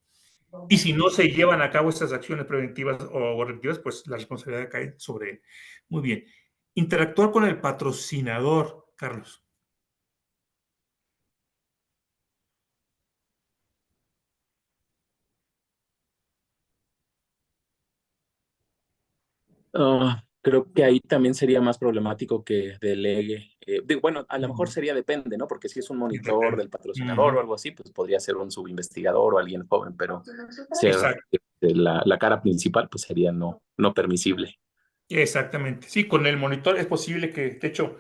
Y si no se llevan a cabo estas acciones preventivas o correctivas, pues la responsabilidad cae sobre él. Muy bien. Interactuar con el patrocinador, Carlos. Creo que ahí también sería más problemático que delegue. Bueno, a lo mejor Ujú. sería depende, ¿no? Porque si es un monitor Depende. del patrocinador o Ujú. algo así, pues podría ser un subinvestigador o alguien joven, pero ser Exacto. la cara principal, pues sería no permisible. Exactamente. Sí, con el monitor es posible que, de hecho,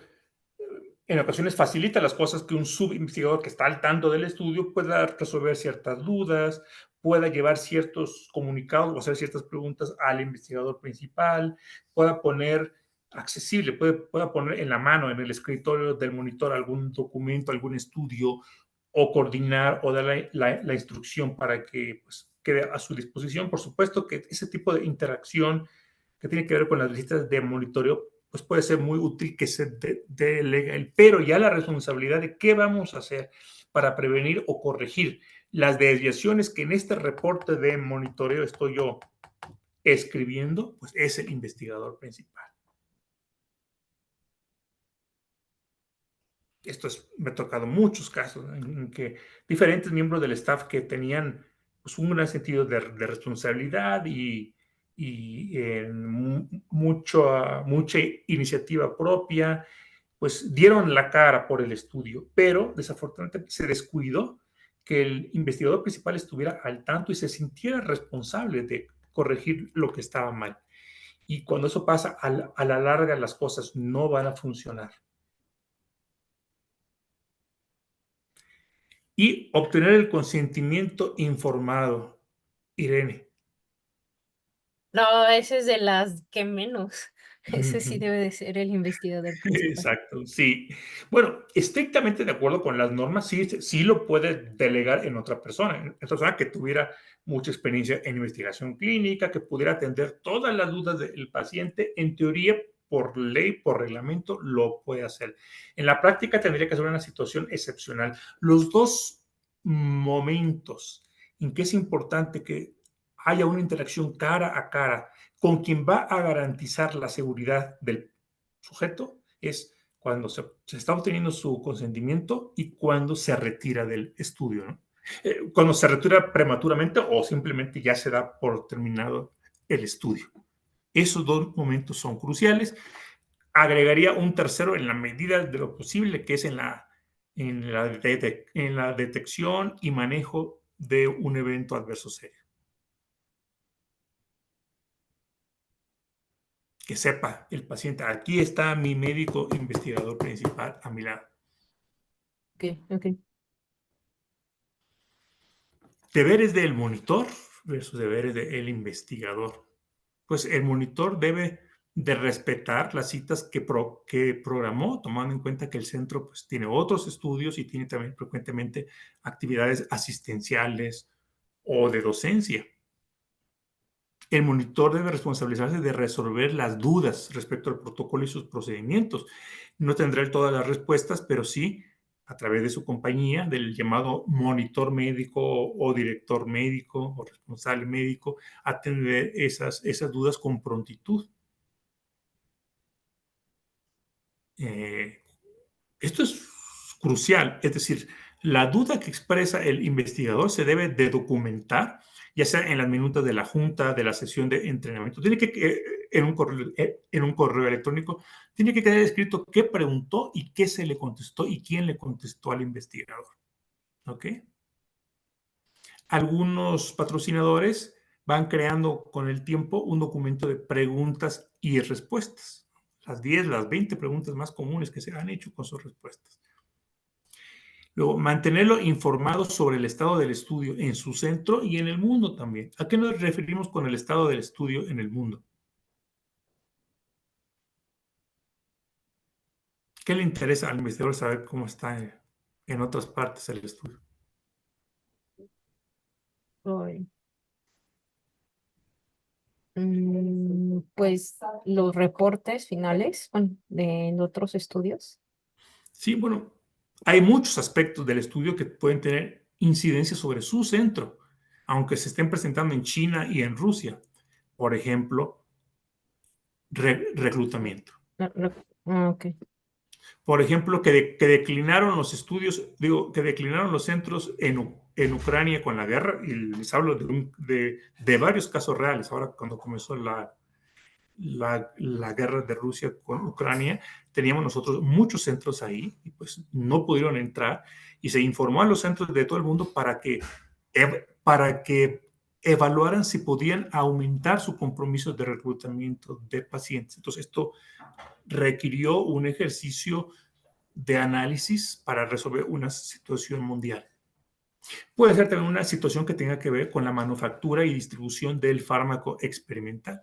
en ocasiones facilita las cosas que un subinvestigador que está al tanto del estudio pueda resolver ciertas dudas, pueda llevar ciertos comunicados o hacer ciertas preguntas al investigador principal, pueda poner accesible, pueda poner en la mano, en el escritorio del monitor algún documento, algún estudio o coordinar o dar la instrucción para que pues, quede a su disposición. Por supuesto que ese tipo de interacción que tiene que ver con las visitas de monitoreo, pues puede ser muy útil que se delegue el, pero ya la responsabilidad de qué vamos a hacer para prevenir o corregir las desviaciones que en este reporte de monitoreo estoy yo escribiendo, pues es el investigador principal. Me ha tocado muchos casos en que diferentes miembros del staff que tenían pues, un gran sentido de responsabilidad y mucha iniciativa propia, pues dieron la cara por el estudio, pero desafortunadamente se descuidó que el investigador principal estuviera al tanto y se sintiera responsable de corregir lo que estaba mal. Y cuando eso pasa, a la larga las cosas no van a funcionar. Y obtener el consentimiento informado, Irene. No, ese es de las que menos. Ese sí debe de ser el investigador principal. Exacto, sí. Bueno, estrictamente de acuerdo con las normas, sí lo puede delegar en otra persona que tuviera mucha experiencia en investigación clínica, que pudiera atender todas las dudas del paciente. En teoría, por ley, por reglamento, lo puede hacer. En la práctica tendría que ser una situación excepcional. Los dos momentos en que es importante que haya una interacción cara a cara con quien va a garantizar la seguridad del sujeto es cuando se está obteniendo su consentimiento y cuando se retira del estudio, ¿no? Cuando se retira prematuramente o simplemente ya se da por terminado el estudio. Esos dos momentos son cruciales. Agregaría un tercero en la medida de lo posible, que es en la detección y manejo de un evento adverso serio. Que sepa el paciente, aquí está mi médico investigador principal a mi lado. Ok, ok. Deberes del monitor versus deberes del investigador. Pues el monitor debe de respetar las citas que programó, tomando en cuenta que el centro pues, tiene otros estudios y tiene también frecuentemente actividades asistenciales o de docencia. El monitor debe responsabilizarse de resolver las dudas respecto al protocolo y sus procedimientos. No tendrá todas las respuestas, pero sí, a través de su compañía, del llamado monitor médico o director médico o responsable médico, atender esas dudas con prontitud. Eh, Esto es crucial, es decir, la duda que expresa el investigador se debe de documentar, ya sea en las minutas de la junta, de la sesión de entrenamiento. Tiene que, en un correo electrónico, tiene que quedar escrito qué preguntó y qué se le contestó y quién le contestó al investigador. ¿Ok? Algunos patrocinadores van creando con el tiempo un documento de preguntas y respuestas. las 10, las 20 preguntas más comunes que se han hecho con sus respuestas. Luego, mantenerlo informado sobre el estado del estudio en su centro y en el mundo también. ¿A qué nos referimos con el estado del estudio en el mundo? ¿Qué le interesa al investigador saber cómo está en otras partes del estudio? Uy. Pues los reportes finales de otros estudios. Sí, bueno, hay muchos aspectos del estudio que pueden tener incidencia sobre su centro, aunque se estén presentando en China y en Rusia. Por ejemplo, reclutamiento. Ok. Por ejemplo, que declinaron los estudios, digo, que declinaron los centros en Ucrania con la guerra, y les hablo de varios casos reales. Ahora, cuando comenzó la guerra de Rusia con Ucrania, teníamos nosotros muchos centros ahí, y pues no pudieron entrar, y se informó a los centros de todo el mundo para que evaluaran si podían aumentar su compromiso de reclutamiento de pacientes. Entonces, esto requirió un ejercicio de análisis para resolver una situación mundial. Puede ser también una situación que tenga que ver con la manufactura y distribución del fármaco experimental.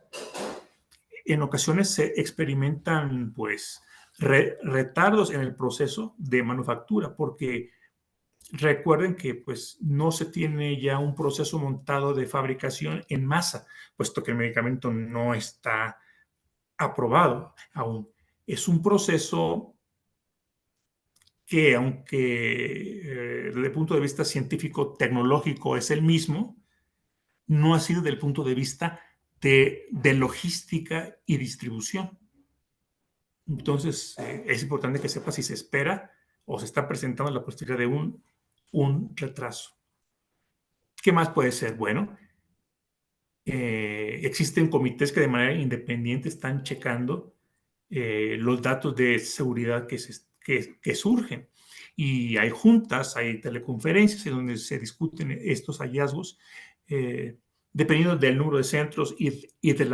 En ocasiones se experimentan, pues, retardos en el proceso de manufactura, porque recuerden que, pues, no se tiene ya un proceso montado de fabricación en masa, puesto que el medicamento no está aprobado aún. Es un proceso que, aunque desde el punto de vista científico-tecnológico es el mismo, no ha sido desde el punto de vista de logística y distribución. Entonces, es importante que sepa si se espera o se está presentando la posibilidad de un retraso. ¿Qué más puede ser? Bueno, existen comités que de manera independiente están checando los datos de seguridad que surgen. Y hay juntas, hay teleconferencias en donde se discuten estos hallazgos. Dependiendo del número de centros y de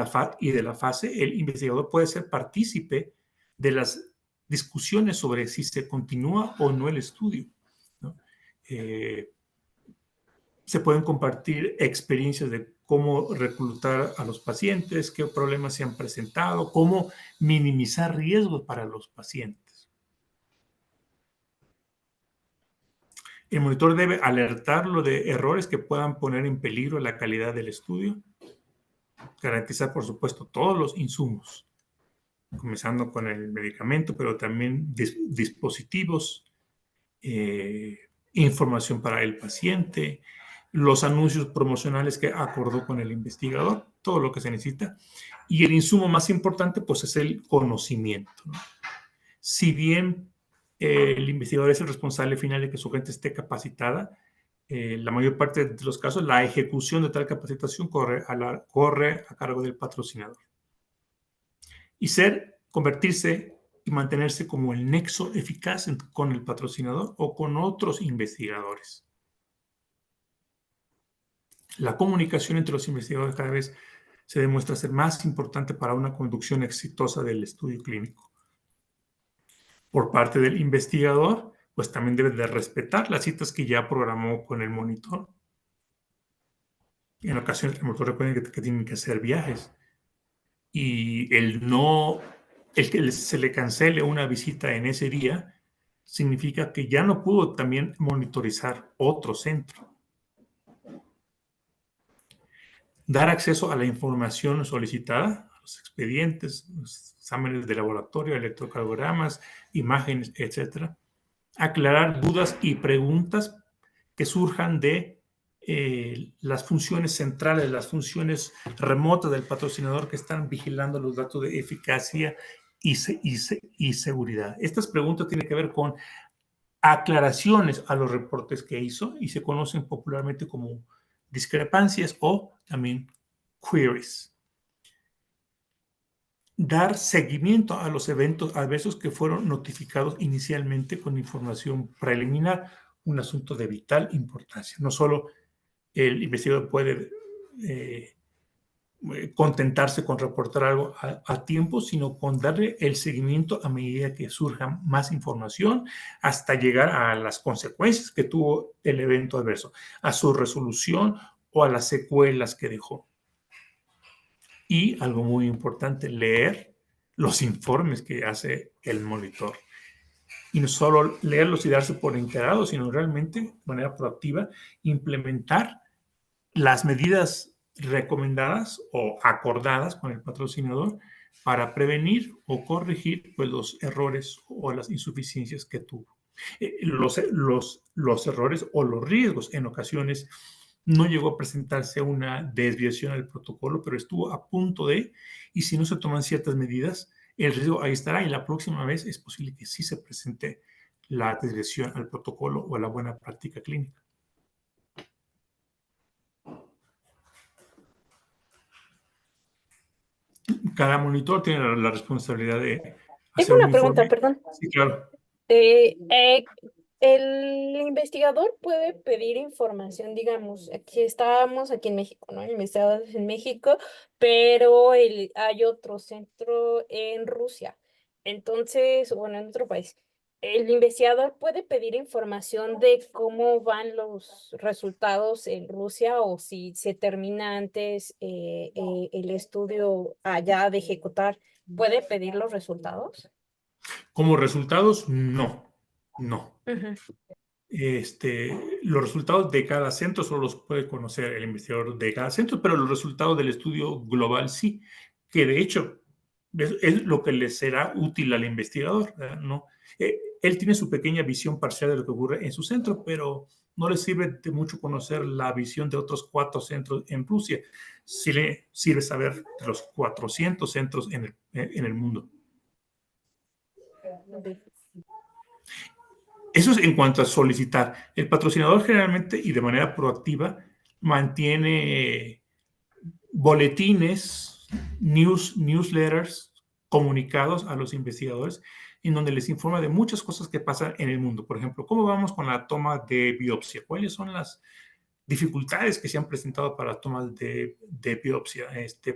la fase, el investigador puede ser partícipe de las discusiones sobre si se continúa o no el estudio, ¿no? Se pueden compartir experiencias de cómo reclutar a los pacientes, qué problemas se han presentado, cómo minimizar riesgos para los pacientes. El monitor debe alertarlo de errores que puedan poner en peligro la calidad del estudio, garantizar, por supuesto, todos los insumos, comenzando con el medicamento, pero también dispositivos, información para el paciente, los anuncios promocionales que acordó con el investigador, todo lo que se necesita. Y el insumo más importante, pues, es el conocimiento, ¿no? Si bien el investigador es el responsable final de que su gente esté capacitada, la mayor parte de los casos, la ejecución de tal capacitación corre a cargo del patrocinador. Y convertirse y mantenerse como el nexo eficaz con el patrocinador o con otros investigadores. La comunicación entre los investigadores cada vez se demuestra ser más importante para una conducción exitosa del estudio clínico. Por parte del investigador, pues también debe de respetar las citas que ya programó con el monitor. En ocasiones el monitor recuerda que tienen que hacer viajes y el que se le cancele una visita en ese día significa que ya no pudo también monitorizar otro centro. Dar acceso a la información solicitada, a los expedientes, los exámenes de laboratorio, electrocardiogramas, imágenes, etc. Aclarar dudas y preguntas que surjan de las funciones centrales, las funciones remotas del patrocinador que están vigilando los datos de eficacia y seguridad. Estas preguntas tienen que ver con aclaraciones a los reportes que hizo y se conocen popularmente como discrepancias o también queries. Dar seguimiento a los eventos adversos que fueron notificados inicialmente con información preliminar, un asunto de vital importancia. No solo el investigador puede contentarse con reportar algo a tiempo, sino con darle el seguimiento a medida que surja más información hasta llegar a las consecuencias que tuvo el evento adverso, a su resolución o a las secuelas que dejó. Y algo muy importante, leer los informes que hace el monitor. Y no solo leerlos y darse por enterado, sino realmente, de manera proactiva, implementar las medidas recomendadas o acordadas con el patrocinador para prevenir o corregir pues, los errores o las insuficiencias que tuvo. Los errores o los riesgos en ocasiones no llegó a presentarse una desviación al protocolo, pero estuvo a punto de, y si no se toman ciertas medidas, el riesgo ahí estará y la próxima vez es posible que sí se presente la desviación al protocolo o a la buena práctica clínica. Cada monitor tiene la responsabilidad de Tengo hacer un una pregunta, informe. perdón. Sí, claro. El investigador puede pedir información, digamos, aquí estábamos aquí en México, ¿no? El investigador es en México, pero hay otro centro en Rusia. Entonces, bueno, en otro país. El investigador puede pedir información de cómo van los resultados en Rusia o si se termina antes el estudio allá de ejecutar, ¿puede pedir los resultados? Como resultados, no. Ujú. Los resultados de cada centro solo los puede conocer el investigador de cada centro, pero los resultados del estudio global sí, que de hecho es lo que le será útil al investigador, ¿verdad? ¿No? Él tiene su pequeña visión parcial de lo que ocurre en su centro, pero no le sirve de mucho conocer la visión de otros 4 centros en Rusia. Sí le sirve saber de los 400 centros en el mundo. Eso es en cuanto a solicitar. El patrocinador generalmente y de manera proactiva mantiene boletines, newsletters, comunicados a los investigadores en donde les informa de muchas cosas que pasan en el mundo. Por ejemplo, ¿cómo vamos con la toma de biopsia? ¿Cuáles son las dificultades que se han presentado para las tomas de biopsia?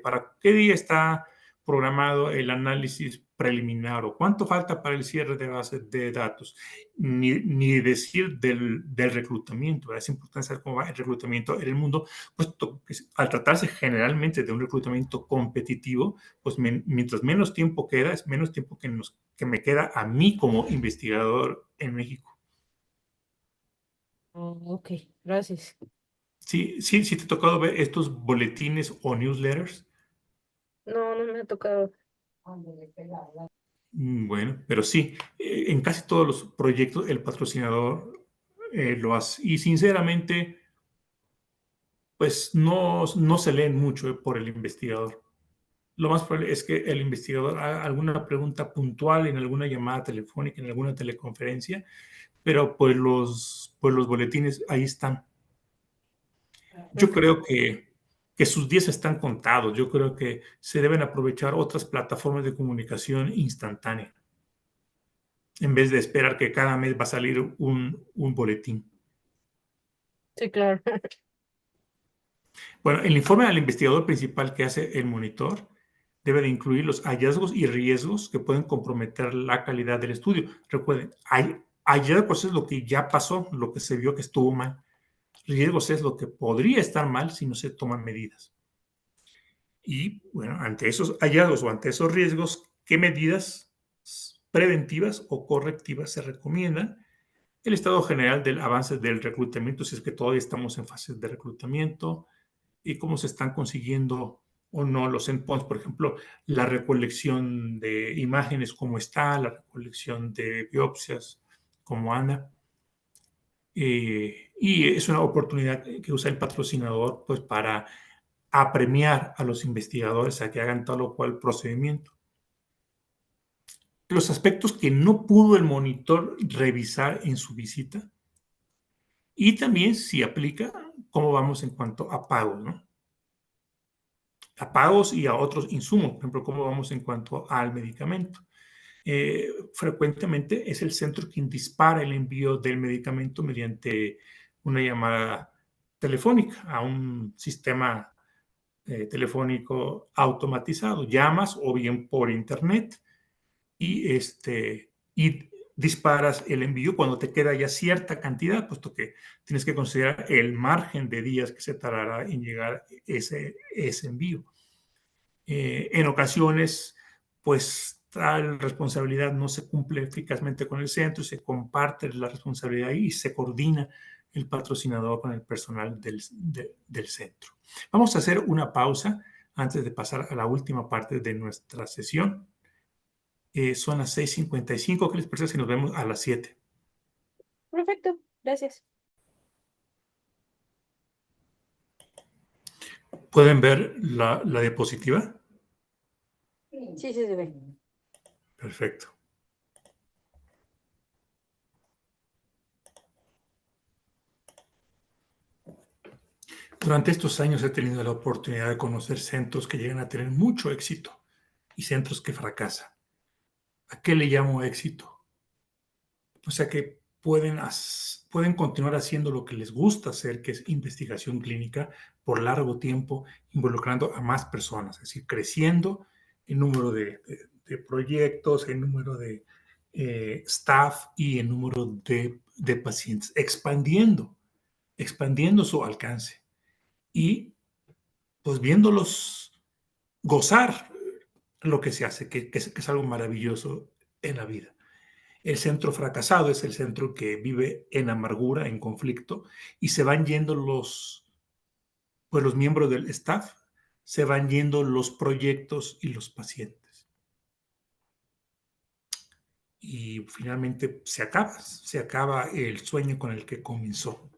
¿Para qué día está programado el análisis preliminar o cuánto falta para el cierre de bases de datos? Ni decir del reclutamiento, ¿verdad? Es importante saber cómo va el reclutamiento en el mundo, puesto que al tratarse generalmente de un reclutamiento competitivo, pues mientras menos tiempo queda, es menos tiempo que me queda a mí como investigador en México. Ok, gracias. Sí te ha tocado ver estos boletines o newsletters. No, no me ha tocado. Bueno, pero sí, en casi todos los proyectos el patrocinador lo hace. Y sinceramente, pues no se leen mucho por el investigador. Lo más probable es que el investigador haga alguna pregunta puntual en alguna llamada telefónica, en alguna teleconferencia, pero pues los boletines ahí están. Yo Ok. creo que sus días están contados. Yo creo que se deben aprovechar otras plataformas de comunicación instantánea, en vez de esperar que cada mes va a salir un boletín. Sí, claro. Bueno, el informe al investigador principal que hace el monitor debe de incluir los hallazgos y riesgos que pueden comprometer la calidad del estudio. Recuerden, hallazgos es lo que ya pasó, lo que se vio que estuvo mal. Riesgos es lo que podría estar mal si no se toman medidas. Y bueno, ante esos hallazgos o ante esos riesgos, ¿qué medidas preventivas o correctivas se recomiendan? El estado general del avance del reclutamiento, si es que todavía estamos en fases de reclutamiento, y cómo se están consiguiendo o no los endpoints, por ejemplo, la recolección de imágenes, cómo está, la recolección de biopsias, cómo anda. Y es una oportunidad que usa el patrocinador pues, para apremiar a los investigadores a que hagan tal o cual procedimiento. Los aspectos que no pudo el monitor revisar en su visita y también si aplica cómo vamos en cuanto a pagos, ¿no? A pagos y a otros insumos, por ejemplo, cómo vamos en cuanto al medicamento. Frecuentemente es el centro quien dispara el envío del medicamento mediante una llamada telefónica a un sistema telefónico automatizado. Llamas o bien por internet y disparas el envío cuando te queda ya cierta cantidad, puesto que tienes que considerar el margen de días que se tardará en llegar ese envío. En ocasiones, pues tal responsabilidad no se cumple eficazmente con el centro, se comparte la responsabilidad y se coordina el patrocinador con el personal del centro. Vamos a hacer una pausa antes de pasar a la última parte de nuestra sesión. Son las 6:55. ¿Qué les parece si nos vemos a las 7? Perfecto, gracias. ¿Pueden ver la diapositiva? Sí, se ve. Perfecto. Durante estos años he tenido la oportunidad de conocer centros que llegan a tener mucho éxito y centros que fracasan. ¿A qué le llamo éxito? O sea, que pueden continuar haciendo lo que les gusta hacer, que es investigación clínica, por largo tiempo, involucrando a más personas, es decir, creciendo el número de proyectos, el número de staff y el número de pacientes, expandiendo su alcance y pues viéndolos gozar lo que se hace, que es algo maravilloso en la vida. El centro fracasado es el centro que vive en amargura, en conflicto, y se van yendo los miembros del staff, se van yendo los proyectos y los pacientes. Y finalmente se acaba el sueño con el que comenzó.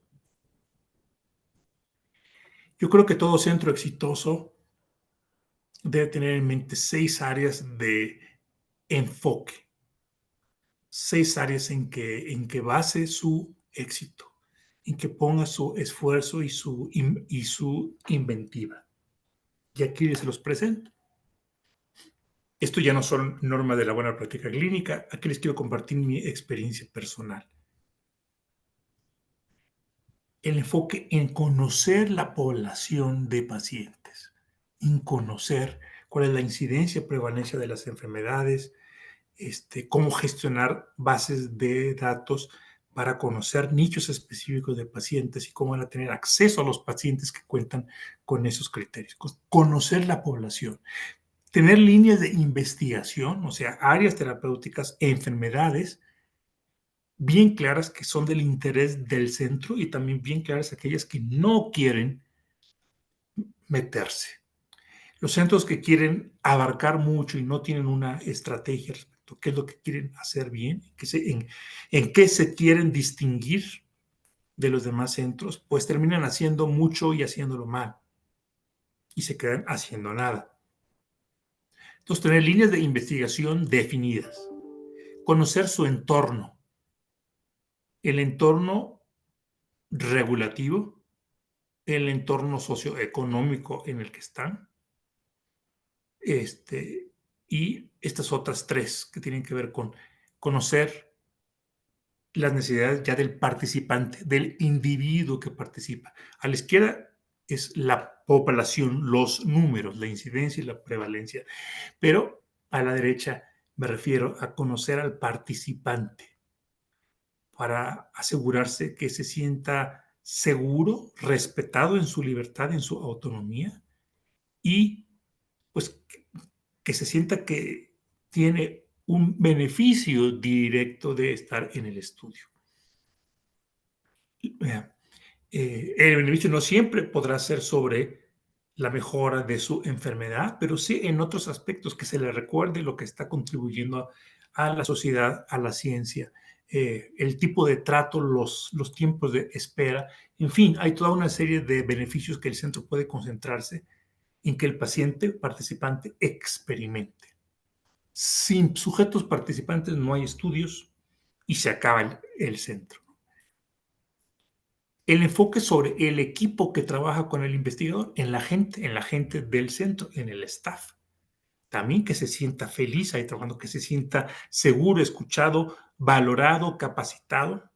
Yo creo que todo centro exitoso debe tener en mente 6 áreas de enfoque, 6 áreas en que base su éxito, en que ponga su esfuerzo y su inventiva. Y aquí les los presento. Esto ya no son normas de la buena práctica clínica, aquí les quiero compartir mi experiencia personal. El enfoque en conocer la población de pacientes, en conocer cuál es la incidencia y prevalencia de las enfermedades, cómo gestionar bases de datos para conocer nichos específicos de pacientes y cómo van a tener acceso a los pacientes que cuentan con esos criterios. Conocer la población, tener líneas de investigación, o sea, áreas terapéuticas, enfermedades bien claras que son del interés del centro y también bien claras aquellas que no quieren meterse. Los centros que quieren abarcar mucho y no tienen una estrategia respecto a qué es lo que quieren hacer bien, en qué se quieren distinguir de los demás centros, pues terminan haciendo mucho y haciéndolo mal y se quedan haciendo nada. Entonces, tener líneas de investigación definidas, conocer su entorno, el entorno regulativo, el entorno socioeconómico en el que están, y estas otras 3 que tienen que ver con conocer las necesidades ya del participante, del individuo que participa. A la izquierda es la población, los números, la incidencia y la prevalencia, pero a la derecha me refiero a conocer al participante para asegurarse que se sienta seguro, respetado en su libertad, en su autonomía y pues que se sienta que tiene un beneficio directo de estar en el estudio. El beneficio no siempre podrá ser sobre la mejora de su enfermedad, pero sí en otros aspectos, que se le recuerde lo que está contribuyendo a la sociedad, a la ciencia, el tipo de trato, los tiempos de espera, en fin, hay toda una serie de beneficios que el centro puede concentrarse en que el paciente participante experimente. Sin sujetos participantes no hay estudios y se acaba el centro. El enfoque sobre el equipo que trabaja con el investigador, en la gente del centro, en el staff. También que se sienta feliz ahí trabajando, que se sienta seguro, escuchado, valorado, capacitado.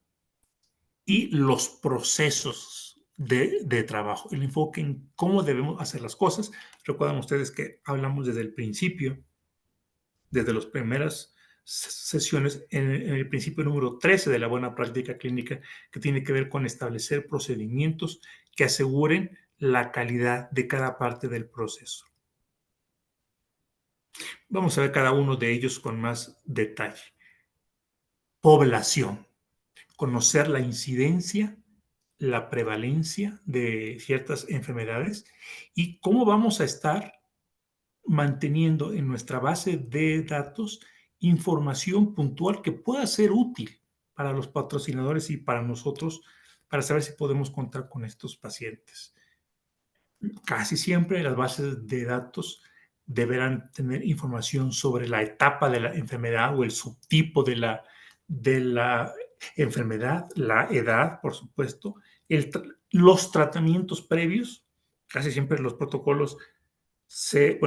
Y los procesos de trabajo, el enfoque en cómo debemos hacer las cosas. Recuerdan ustedes que hablamos desde el principio, desde las primeras sesiones, en el principio número 13 de la buena práctica clínica, que tiene que ver con establecer procedimientos que aseguren la calidad de cada parte del proceso. Vamos a ver cada uno de ellos con más detalle. Población. Conocer la incidencia, la prevalencia de ciertas enfermedades y cómo vamos a estar manteniendo en nuestra base de datos información puntual que pueda ser útil para los patrocinadores y para nosotros para saber si podemos contar con estos pacientes. Casi siempre las bases de datos deberán tener información sobre la etapa de la enfermedad o el subtipo de la enfermedad, la edad, por supuesto, los tratamientos previos. Casi siempre los protocolos se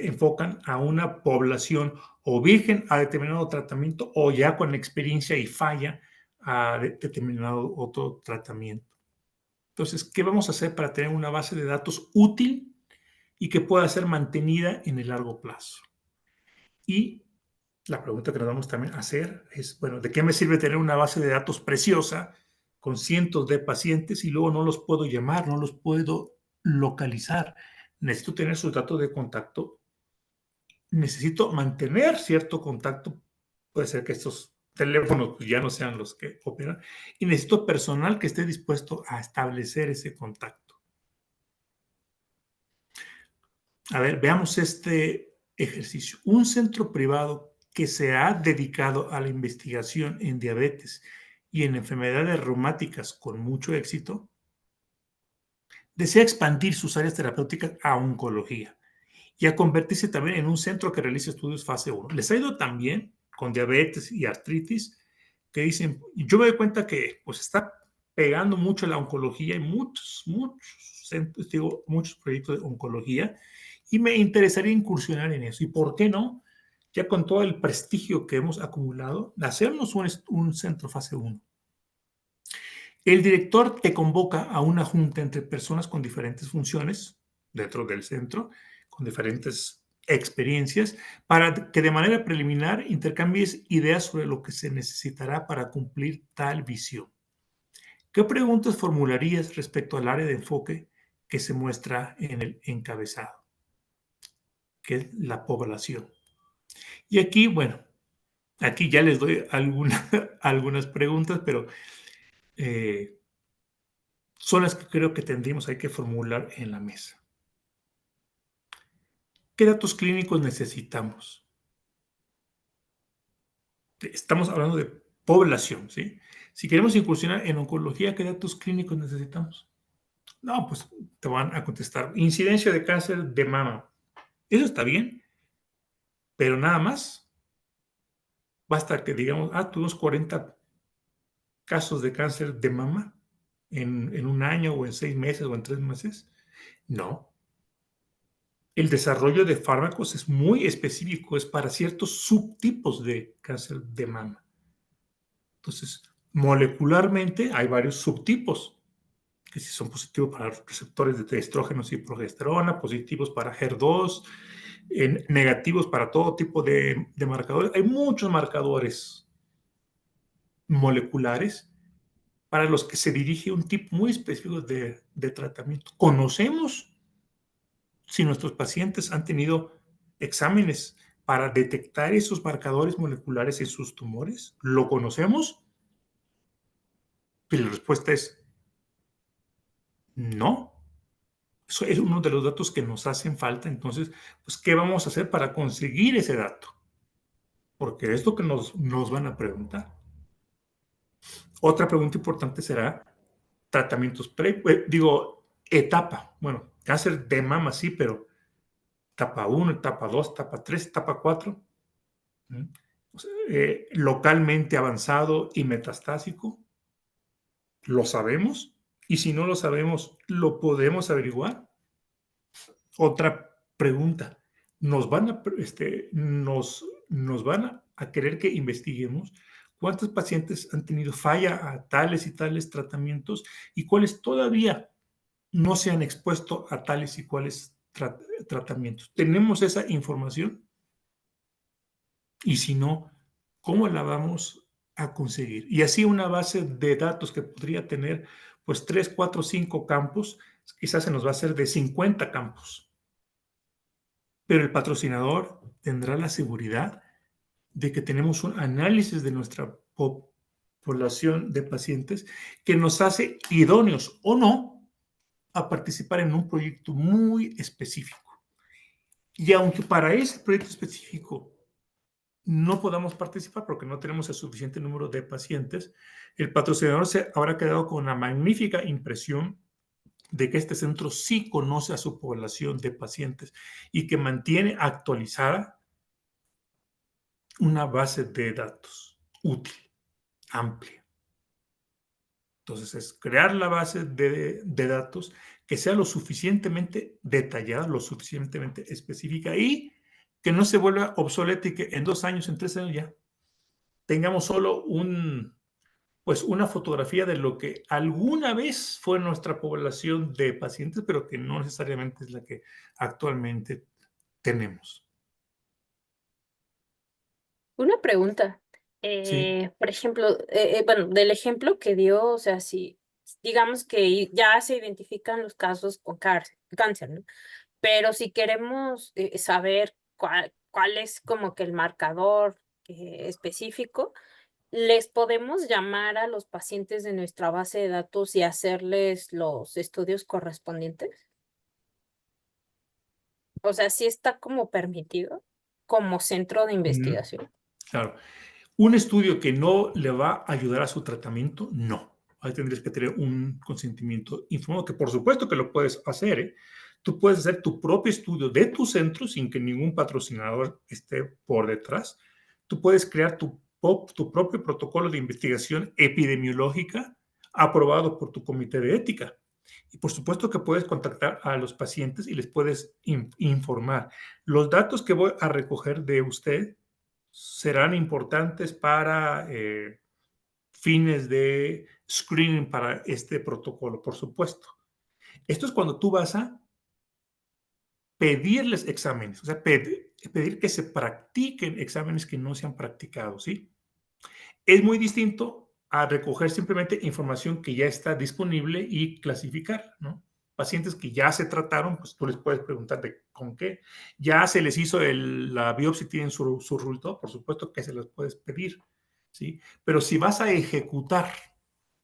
enfocan a una población o virgen a determinado tratamiento o ya con experiencia y falla a determinado otro tratamiento. Entonces, ¿qué vamos a hacer para tener una base de datos útil y que pueda ser mantenida en el largo plazo? Y la pregunta que nos vamos también a hacer es, bueno, ¿de qué me sirve tener una base de datos preciosa con cientos de pacientes y luego no los puedo llamar, no los puedo localizar? Necesito tener sus datos de contacto, necesito mantener cierto contacto, puede ser que estos teléfonos pues, ya no sean los que operan, y necesito personal que esté dispuesto a establecer ese contacto. A ver, veamos este ejercicio. Un centro privado que se ha dedicado a la investigación en diabetes y en enfermedades reumáticas con mucho éxito, desea expandir sus áreas terapéuticas a oncología y a convertirse también en un centro que realice estudios fase 1. Les ha ido tan bien con diabetes y artritis que dicen, yo me doy cuenta que pues está pegando mucho la oncología y muchos proyectos de oncología y me interesaría incursionar en eso. ¿Y por qué no? Ya con todo el prestigio que hemos acumulado, hacernos un centro fase 1. El director te convoca a una junta entre personas con diferentes funciones dentro del centro, con diferentes experiencias, para que de manera preliminar intercambies ideas sobre lo que se necesitará para cumplir tal visión. ¿Qué preguntas formularías respecto al área de enfoque que se muestra en el encabezado? Que es la población. Y aquí, bueno, aquí ya les doy algunas preguntas, pero son las que creo que hay que formular en la mesa. ¿Qué datos clínicos necesitamos? Estamos hablando de población, ¿sí? Si queremos incursionar en oncología, ¿qué datos clínicos necesitamos? No, pues te van a contestar, incidencia de cáncer de mama. Eso está bien, pero nada más. Basta que digamos, tuvimos 40 casos de cáncer de mama en un año o en 6 meses o en 3 meses. No. El desarrollo de fármacos es muy específico, es para ciertos subtipos de cáncer de mama. Entonces, molecularmente hay varios subtipos, que si son positivos para receptores de estrógenos y progesterona, positivos para HER2, negativos para todo tipo de marcadores. Hay muchos marcadores moleculares para los que se dirige un tipo muy específico de tratamiento. Conocemos si nuestros pacientes han tenido exámenes para detectar esos marcadores moleculares en sus tumores. ¿Lo conocemos? Y la respuesta es no. Eso es uno de los datos que nos hacen falta. Entonces, pues, ¿qué vamos a hacer para conseguir ese dato? Porque es lo que nos van a preguntar. Otra pregunta importante será tratamientos etapa. Bueno, cáncer de mama sí, pero etapa 1, etapa 2, etapa 3, etapa 4. Localmente avanzado y metastásico. ¿Lo sabemos? Y si no lo sabemos, ¿lo podemos averiguar? Otra pregunta. ¿Nos van a querer que investiguemos cuántos pacientes han tenido falla a tales y tales tratamientos y cuáles todavía no se han expuesto a tales y cuales tratamientos. ¿Tenemos esa información? Y si no, ¿cómo la vamos a conseguir? Y así una base de datos que podría tener pues 3, 4, 5 campos, quizás se nos va a hacer de 50 campos. Pero el patrocinador tendrá la seguridad de que tenemos un análisis de nuestra población de pacientes que nos hace idóneos o no a participar en un proyecto muy específico. Y aunque para ese proyecto específico no podamos participar porque no tenemos el suficiente número de pacientes, el patrocinador se habrá quedado con la magnífica impresión de que este centro sí conoce a su población de pacientes y que mantiene actualizada una base de datos útil, amplia. Entonces, es crear la base de datos que sea lo suficientemente detallada, lo suficientemente específica y que no se vuelva obsoleta y que en 2 años, en 3 años ya tengamos solo pues una fotografía de lo que alguna vez fue nuestra población de pacientes, pero que no necesariamente es la que actualmente tenemos. Una pregunta. Sí. Por ejemplo, bueno, del ejemplo que dio, o sea, si digamos que ya se identifican los casos con cáncer, ¿no? Pero si queremos saber cuál es como que el marcador específico, ¿les podemos llamar a los pacientes de nuestra base de datos y hacerles los estudios correspondientes? O sea, sí está como permitido como centro de investigación. Claro. Un estudio que no le va a ayudar a su tratamiento, no. Ahí tendrías que tener un consentimiento informado, que por supuesto que lo puedes hacer, ¿eh? Tú puedes hacer tu propio estudio de tu centro sin que ningún patrocinador esté por detrás. Tú puedes crear tu propio protocolo de investigación epidemiológica aprobado por tu comité de ética. Y por supuesto que puedes contactar a los pacientes y les puedes informar. Los datos que voy a recoger de usted serán importantes para fines de screening para este protocolo, por supuesto. Esto es cuando tú vas a pedirles exámenes, o sea, pedir que se practiquen exámenes que no se han practicado, ¿sí? Es muy distinto a recoger simplemente información que ya está disponible y clasificar, ¿no? Pacientes que ya se trataron, pues tú les puedes preguntar de con qué. Ya se les hizo la biopsia, tienen su resultado, por supuesto que se los puedes pedir, ¿sí? Pero si vas a ejecutar,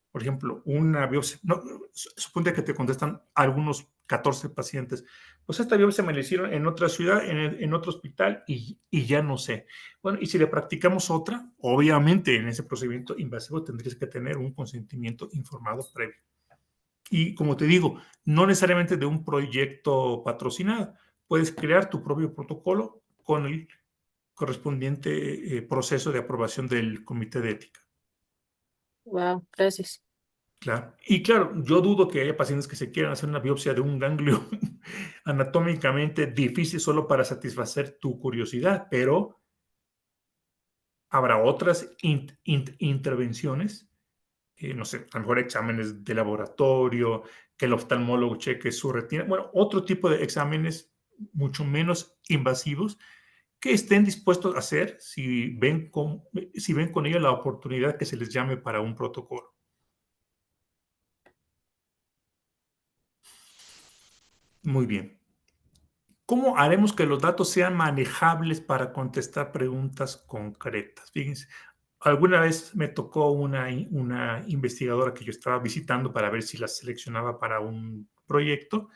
por ejemplo, una biopsia, no, suponte que te contestan algunos 14 pacientes, pues esta biopsia me la hicieron en otra ciudad, en otro hospital y ya no sé. Bueno, y si le practicamos otra, obviamente en ese procedimiento invasivo tendrías que tener un consentimiento informado previo. Y como te digo, no necesariamente de un proyecto patrocinado, puedes crear tu propio protocolo con el correspondiente proceso de aprobación del comité de ética. Wow, gracias. Claro. Y claro, yo dudo que haya pacientes que se quieran hacer una biopsia de un ganglio anatómicamente difícil solo para satisfacer tu curiosidad, pero habrá otras intervenciones, no sé, a lo mejor exámenes de laboratorio, que el oftalmólogo cheque su retina, bueno, otro tipo de exámenes mucho menos invasivos que estén dispuestos a hacer si ven con ello la oportunidad que se les llame para un protocolo. Muy bien. ¿Cómo haremos que los datos sean manejables para contestar preguntas concretas? Fíjense, alguna vez me tocó una investigadora que yo estaba visitando para ver si la seleccionaba para un proyecto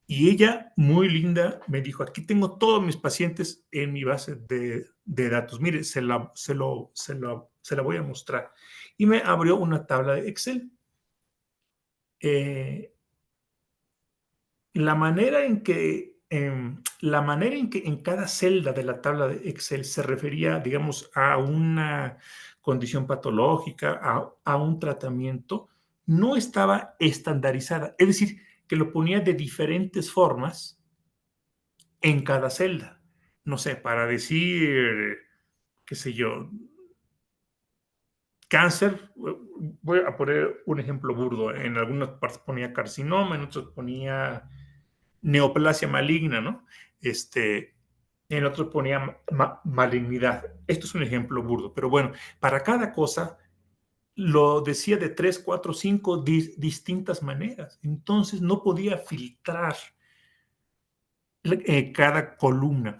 y ella, muy linda, me dijo, aquí tengo todos mis pacientes en mi base de datos. Mire, se la voy a mostrar. Y me abrió una tabla de Excel. Eh, la manera en que en cada celda de la tabla de Excel se refería, digamos, a una condición patológica, a un tratamiento, no estaba estandarizada. Es decir, que lo ponía de diferentes formas en cada celda. No sé, para decir, qué sé yo, cáncer, voy a poner un ejemplo burdo, en algunas partes ponía carcinoma, en otros ponía neoplasia maligna, ¿no? En otros ponía malignidad. Esto es un ejemplo burdo, pero bueno, para cada cosa lo decía de 3, 4, 5 distintas maneras. Entonces no podía filtrar cada columna.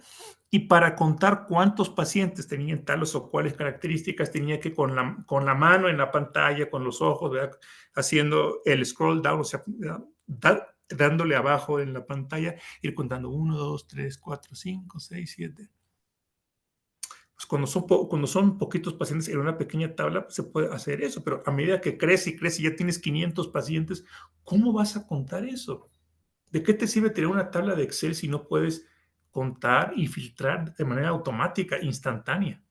Y para contar cuántos pacientes tenían tales o cuáles características, tenía que con la mano en la pantalla, con los ojos, ¿verdad? Haciendo el scroll down, o sea, dándole abajo en la pantalla, ir contando 1, 2, 3, 4, 5, 6, 7. Pues cuando son poquitos pacientes en una pequeña tabla, pues se puede hacer eso, pero a medida que crece y crece y ya tienes 500 pacientes, ¿cómo vas a contar eso? ¿De qué te sirve tener una tabla de Excel si no puedes contar y filtrar de manera automática, instantánea?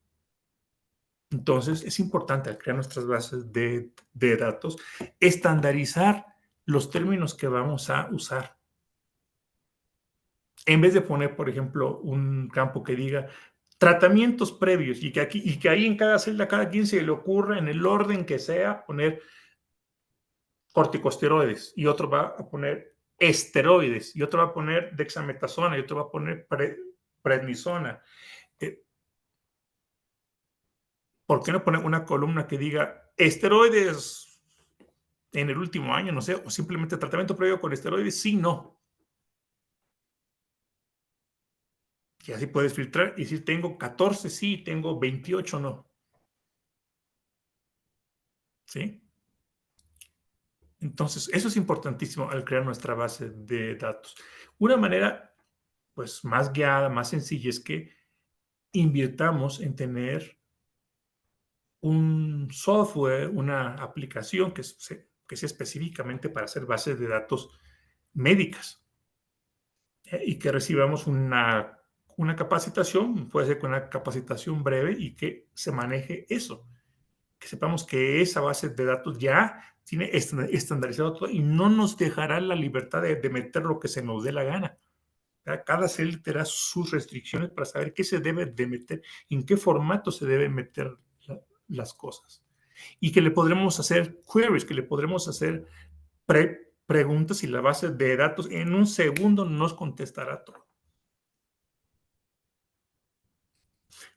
Entonces, es importante al crear nuestras bases de datos, estandarizar los términos que vamos a usar. En vez de poner, por ejemplo, un campo que diga tratamientos previos y que ahí en cada celda, cada quien se le ocurra en el orden que sea poner corticosteroides y otro va a poner esteroides y otro va a poner dexametasona y otro va a poner prednisona. ¿Por qué no poner una columna que diga esteroides en el último año, no sé, o simplemente tratamiento previo con esteroides? Sí, no. Y así puedes filtrar y decir, tengo 14, sí, tengo 28, no. ¿Sí? Entonces, eso es importantísimo al crear nuestra base de datos. Una manera, pues, más guiada, más sencilla es que invirtamos en tener un software, una aplicación que sea específicamente para hacer bases de datos médicas y que recibamos una capacitación, puede ser con una capacitación breve y que se maneje eso, que sepamos que esa base de datos ya tiene estandarizado todo y no nos dejará la libertad de meter lo que se nos dé la gana. Cada celda tendrá sus restricciones para saber qué se debe de meter, en qué formato se deben meter las cosas. Y que le podremos hacer queries, que le podremos hacer preguntas y la base de datos en un segundo nos contestará todo.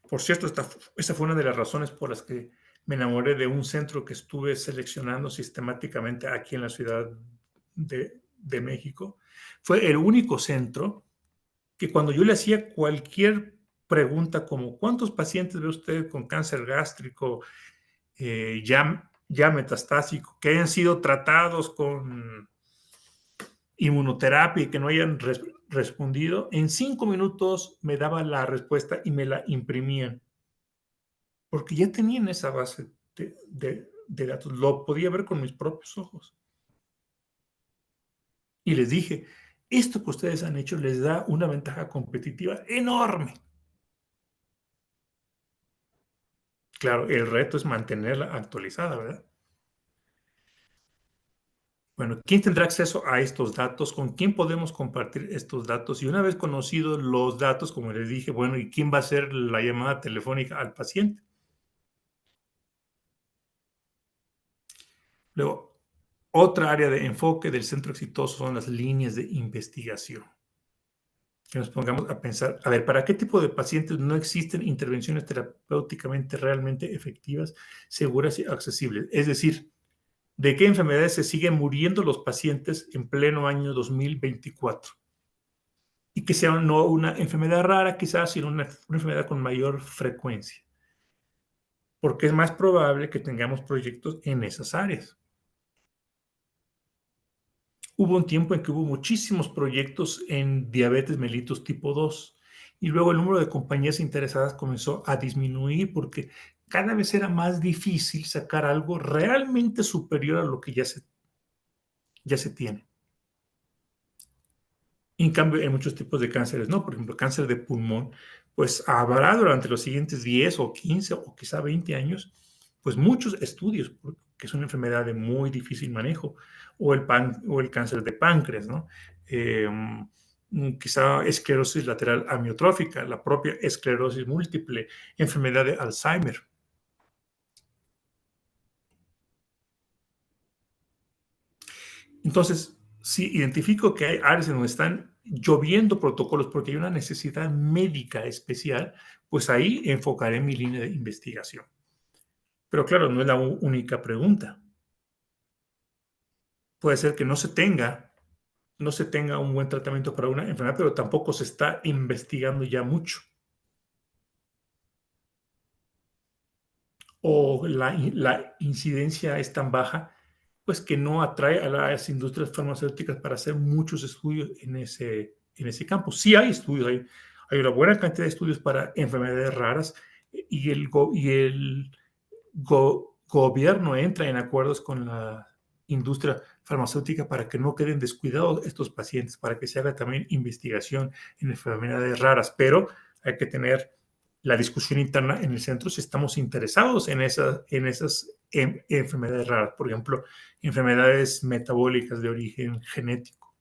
Por cierto, esta fue una de las razones por las que me enamoré de un centro que estuve seleccionando sistemáticamente aquí en la Ciudad de México. Fue el único centro que cuando yo le hacía cualquier pregunta como ¿cuántos pacientes ve usted con cáncer gástrico ya metastásico, que hayan sido tratados con inmunoterapia y que no hayan respondido? En 5 minutos me daba la respuesta y me la imprimían, porque ya tenían esa base de datos, lo podía ver con mis propios ojos. Y les dije, esto que ustedes han hecho les da una ventaja competitiva enorme. Claro, el reto es mantenerla actualizada, ¿verdad? Bueno, ¿quién tendrá acceso a estos datos? ¿Con quién podemos compartir estos datos? Y una vez conocidos los datos, como les dije, bueno, ¿y quién va a hacer la llamada telefónica al paciente? Luego, otra área de enfoque del centro exitoso son las líneas de investigación. Que nos pongamos a pensar, a ver, ¿para qué tipo de pacientes no existen intervenciones terapéuticamente realmente efectivas, seguras y accesibles? Es decir, ¿de qué enfermedades se siguen muriendo los pacientes en pleno año 2024? Y que sea no una enfermedad rara quizás, sino una enfermedad con mayor frecuencia. Porque es más probable que tengamos proyectos en esas áreas. Hubo un tiempo en que hubo muchísimos proyectos en diabetes mellitus tipo 2 y luego el número de compañías interesadas comenzó a disminuir porque cada vez era más difícil sacar algo realmente superior a lo que ya se tiene. En cambio, en muchos tipos de cánceres, ¿no? Por ejemplo, cáncer de pulmón, pues habrá durante los siguientes 10 o 15 o quizá 20 años, pues muchos estudios, porque es una enfermedad de muy difícil manejo, o el cáncer de páncreas, ¿no? Quizá esclerosis lateral amiotrófica, la propia esclerosis múltiple, enfermedad de Alzheimer. Entonces, si identifico que hay áreas en donde están lloviendo protocolos porque hay una necesidad médica especial, pues ahí enfocaré mi línea de investigación. Pero claro, no es la única pregunta. Puede ser que no se tenga un buen tratamiento para una enfermedad, pero tampoco se está investigando ya mucho. O la incidencia es tan baja, pues que no atrae a las industrias farmacéuticas para hacer muchos estudios en ese campo. Sí hay estudios, hay una buena cantidad de estudios para enfermedades raras y el gobierno entra en acuerdos con la industria farmacéutica para que no queden descuidados estos pacientes, para que se haga también investigación en enfermedades raras, pero hay que tener la discusión interna en el centro si estamos interesados en esas enfermedades raras, por ejemplo, enfermedades metabólicas de origen genético.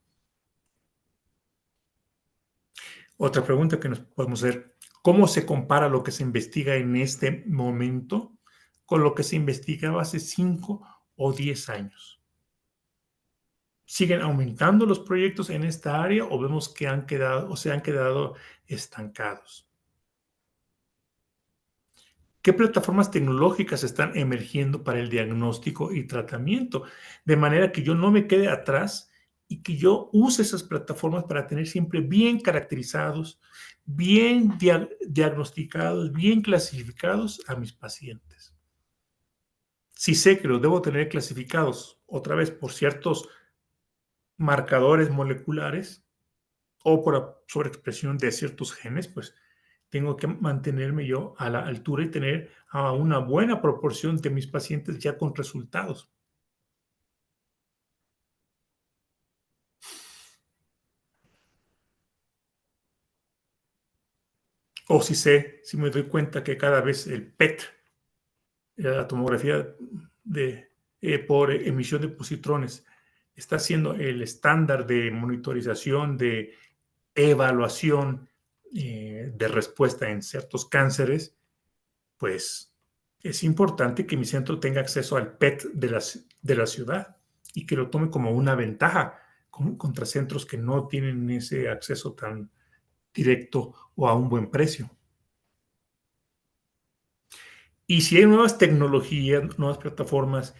Otra pregunta que nos podemos hacer, ¿cómo se compara lo que se investiga en este momento con lo que se investigaba hace 5 o 10 años? ¿Siguen aumentando los proyectos en esta área o vemos que han quedado o se han quedado estancados? ¿Qué plataformas tecnológicas están emergiendo para el diagnóstico y tratamiento? De manera que yo no me quede atrás y que yo use esas plataformas para tener siempre bien caracterizados, bien diagnosticados, bien clasificados a mis pacientes. Si sé que los debo tener clasificados otra vez por ciertos marcadores moleculares o por sobreexpresión de ciertos genes, pues tengo que mantenerme yo a la altura y tener a una buena proporción de mis pacientes ya con resultados. O si me doy cuenta que cada vez el PET, la tomografía por emisión de positrones, está siendo el estándar de monitorización, de evaluación de respuesta en ciertos cánceres, pues es importante que mi centro tenga acceso al PET de la ciudad y que lo tome como una ventaja contra centros que no tienen ese acceso tan directo o a un buen precio. Y si hay nuevas tecnologías, nuevas plataformas,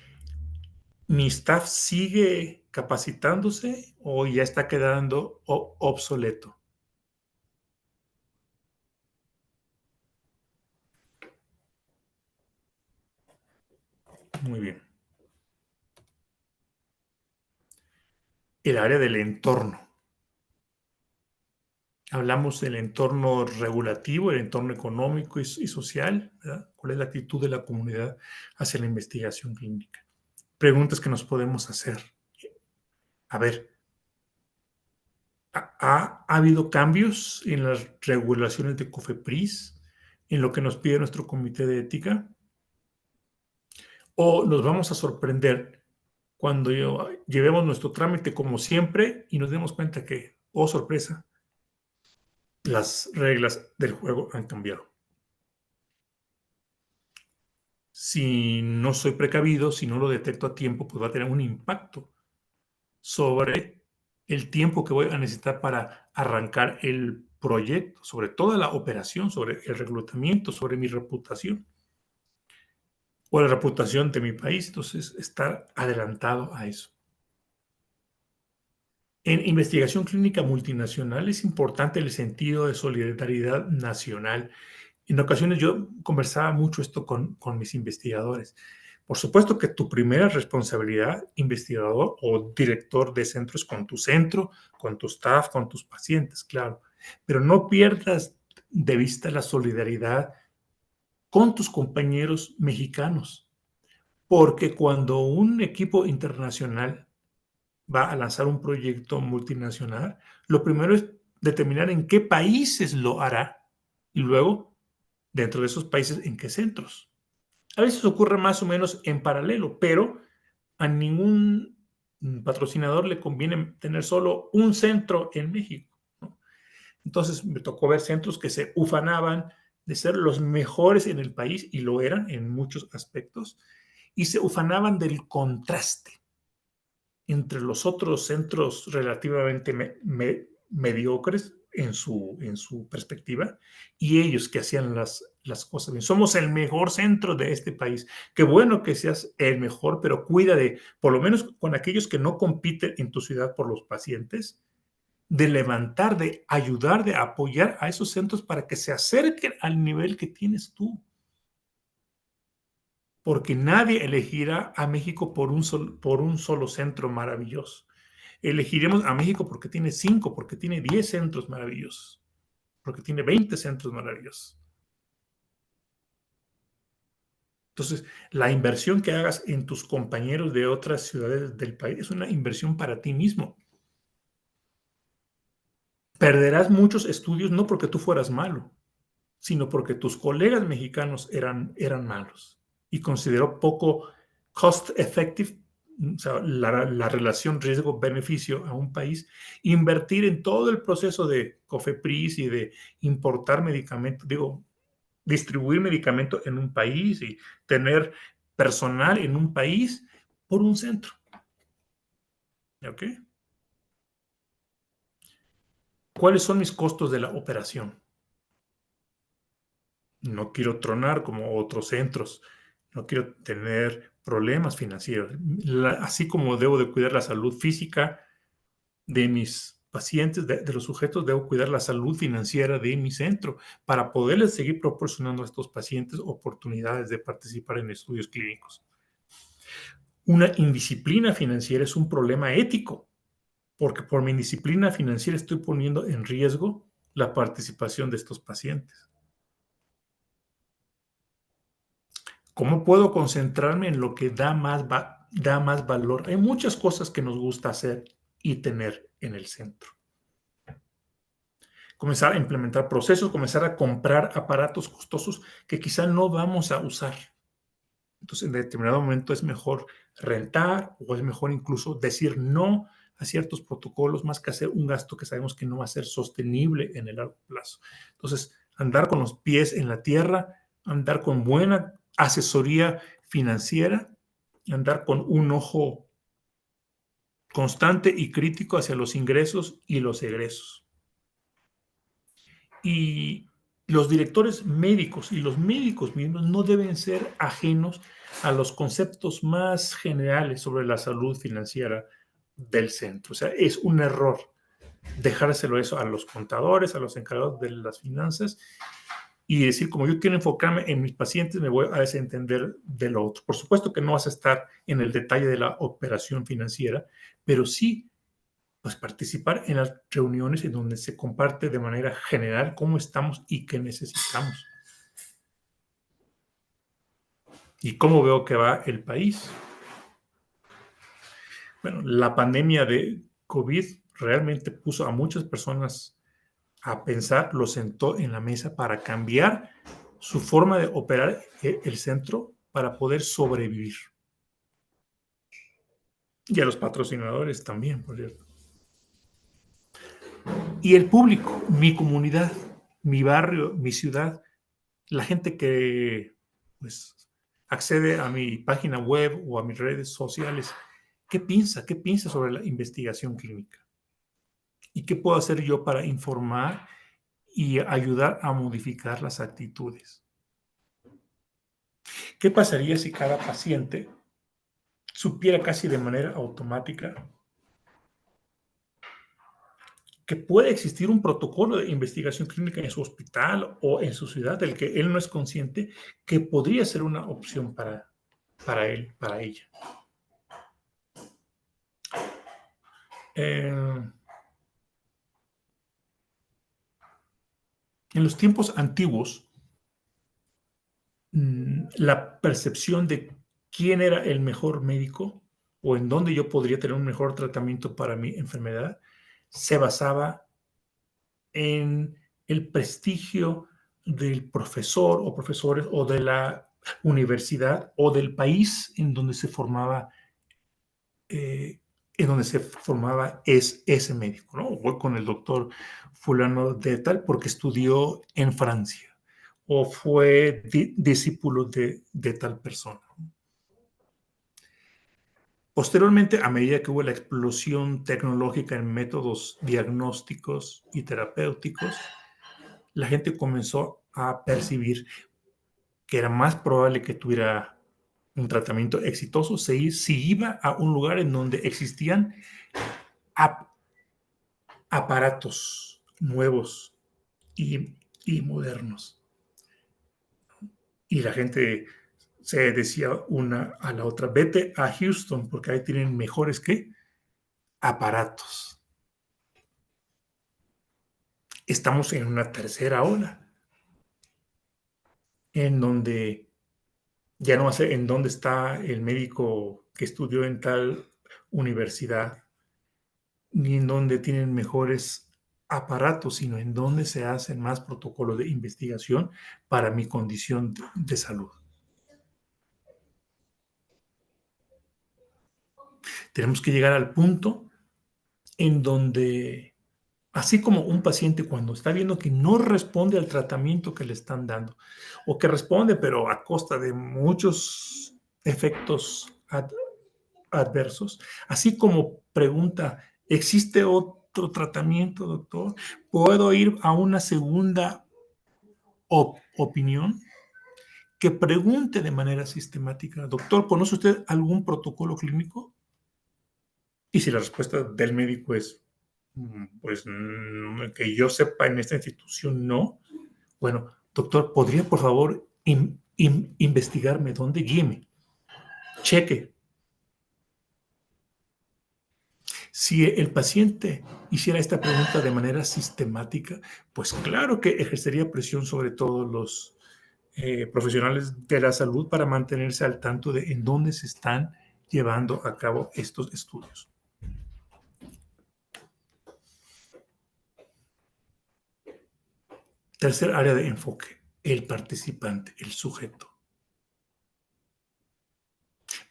¿mi staff sigue capacitándose o ya está quedando obsoleto? Muy bien. El área del entorno. Hablamos del entorno regulativo, el entorno económico y social, ¿verdad? ¿Cuál es la actitud de la comunidad hacia la investigación clínica? Preguntas que nos podemos hacer. A ver, ¿ha habido cambios en las regulaciones de COFEPRIS, en lo que nos pide nuestro comité de ética? ¿O nos vamos a sorprender cuando llevemos nuestro trámite como siempre y nos demos cuenta que, oh sorpresa, las reglas del juego han cambiado? Si no soy precavido, si no lo detecto a tiempo, pues va a tener un impacto sobre el tiempo que voy a necesitar para arrancar el proyecto, sobre toda la operación, sobre el reclutamiento, sobre mi reputación o la reputación de mi país. Entonces, estar adelantado a eso. En investigación clínica multinacional es importante el sentido de solidaridad nacional. En ocasiones yo conversaba mucho esto con mis investigadores. Por supuesto que tu primera responsabilidad, investigador o director de centro, es con tu centro, con tu staff, con tus pacientes, claro. Pero no pierdas de vista la solidaridad con tus compañeros mexicanos, porque cuando un equipo internacional va a lanzar un proyecto multinacional, lo primero es determinar en qué países lo hará y luego, dentro de esos países, en qué centros. A veces ocurre más o menos en paralelo, pero a ningún patrocinador le conviene tener solo un centro en México, ¿no? Entonces me tocó ver centros que se ufanaban de ser los mejores en el país, y lo eran en muchos aspectos, y se ufanaban del contraste. entre los otros centros relativamente mediocres en su perspectiva, y ellos que hacían las cosas bien. Somos el mejor centro de este país. Qué bueno que seas el mejor, pero cuida de, por lo menos con aquellos que no compiten en tu ciudad por los pacientes, de levantar, de ayudar, de apoyar a esos centros para que se acerquen al nivel que tienes tú. Porque nadie elegirá a México por un solo centro maravilloso. Elegiremos a México porque tiene 5, porque tiene 10 centros maravillosos, porque tiene 20 centros maravillosos. Entonces, la inversión que hagas en tus compañeros de otras ciudades del país es una inversión para ti mismo. Perderás muchos estudios no porque tú fueras malo, sino porque tus colegas mexicanos eran malos. Y consideró poco cost effective, o sea, la relación riesgo-beneficio a un país, invertir en todo el proceso de COFEPRIS y de importar medicamentos, distribuir medicamentos en un país y tener personal en un país por un centro. ¿Ok? ¿Cuáles son mis costos de la operación? No quiero tronar como otros centros. No quiero tener problemas financieros. Así como debo de cuidar la salud física de mis pacientes, de los sujetos, debo cuidar la salud financiera de mi centro para poderles seguir proporcionando a estos pacientes oportunidades de participar en estudios clínicos. Una indisciplina financiera es un problema ético, porque por mi indisciplina financiera estoy poniendo en riesgo la participación de estos pacientes. ¿Cómo puedo concentrarme en lo que da más valor? Hay muchas cosas que nos gusta hacer y tener en el centro. Comenzar a implementar procesos, comenzar a comprar aparatos costosos que quizá no vamos a usar. Entonces, en determinado momento es mejor rentar o es mejor incluso decir no a ciertos protocolos más que hacer un gasto que sabemos que no va a ser sostenible en el largo plazo. Entonces, andar con los pies en la tierra, andar con buena asesoría financiera, andar con un ojo constante y crítico hacia los ingresos y los egresos. Y los directores médicos y los médicos mismos no deben ser ajenos a los conceptos más generales sobre la salud financiera del centro. O sea, es un error dejárselo eso a los contadores, a los encargados de las finanzas y decir, como yo quiero enfocarme en mis pacientes, me voy a desentender de lo otro. Por supuesto que no vas a estar en el detalle de la operación financiera, pero sí pues participar en las reuniones en donde se comparte de manera general cómo estamos y qué necesitamos. Y cómo veo que va el país. Bueno, la pandemia de COVID realmente puso a muchas personas a pensar, lo sentó en la mesa para cambiar su forma de operar el centro para poder sobrevivir. Y a los patrocinadores también, por cierto. Y el público, mi comunidad, mi barrio, mi ciudad, la gente que pues, accede a mi página web o a mis redes sociales, ¿qué piensa? ¿Qué piensa sobre la investigación clínica? ¿Y qué puedo hacer yo para informar y ayudar a modificar las actitudes? ¿Qué pasaría si cada paciente supiera casi de manera automática que puede existir un protocolo de investigación clínica en su hospital o en su ciudad del que él no es consciente, que podría ser una opción para él, para ella? En los tiempos antiguos, la percepción de quién era el mejor médico o en dónde yo podría tener un mejor tratamiento para mi enfermedad se basaba en el prestigio del profesor o profesores o de la universidad o del país en donde se formaba ese médico, ¿no? Voy con el doctor fulano de tal porque estudió en Francia o fue discípulo de tal persona. Posteriormente, a medida que hubo la explosión tecnológica en métodos diagnósticos y terapéuticos, la gente comenzó a percibir que era más probable que tuviera un tratamiento exitoso si iba a un lugar en donde existían aparatos nuevos y modernos. Y la gente se decía una a la otra, vete a Houston porque ahí tienen mejores ¿qué? Aparatos. Estamos en una tercera ola en donde ya no sé en dónde está el médico que estudió en tal universidad, ni en dónde tienen mejores aparatos, sino en dónde se hacen más protocolos de investigación para mi condición de salud. Tenemos que llegar al punto en donde, así como un paciente cuando está viendo que no responde al tratamiento que le están dando, o que responde pero a costa de muchos efectos adversos, así como pregunta, ¿existe otro tratamiento, doctor? ¿Puedo ir a una segunda opinión? Que pregunte de manera sistemática, doctor, ¿conoce usted algún protocolo clínico? Y si la respuesta del médico es, pues que yo sepa en esta institución no, bueno, doctor, ¿podría por favor investigarme dónde? Guíeme, cheque. Si el paciente hiciera esta pregunta de manera sistemática, pues claro que ejercería presión sobre todos los profesionales de la salud para mantenerse al tanto de en dónde se están llevando a cabo estos estudios. Tercer área de enfoque, el participante, el sujeto.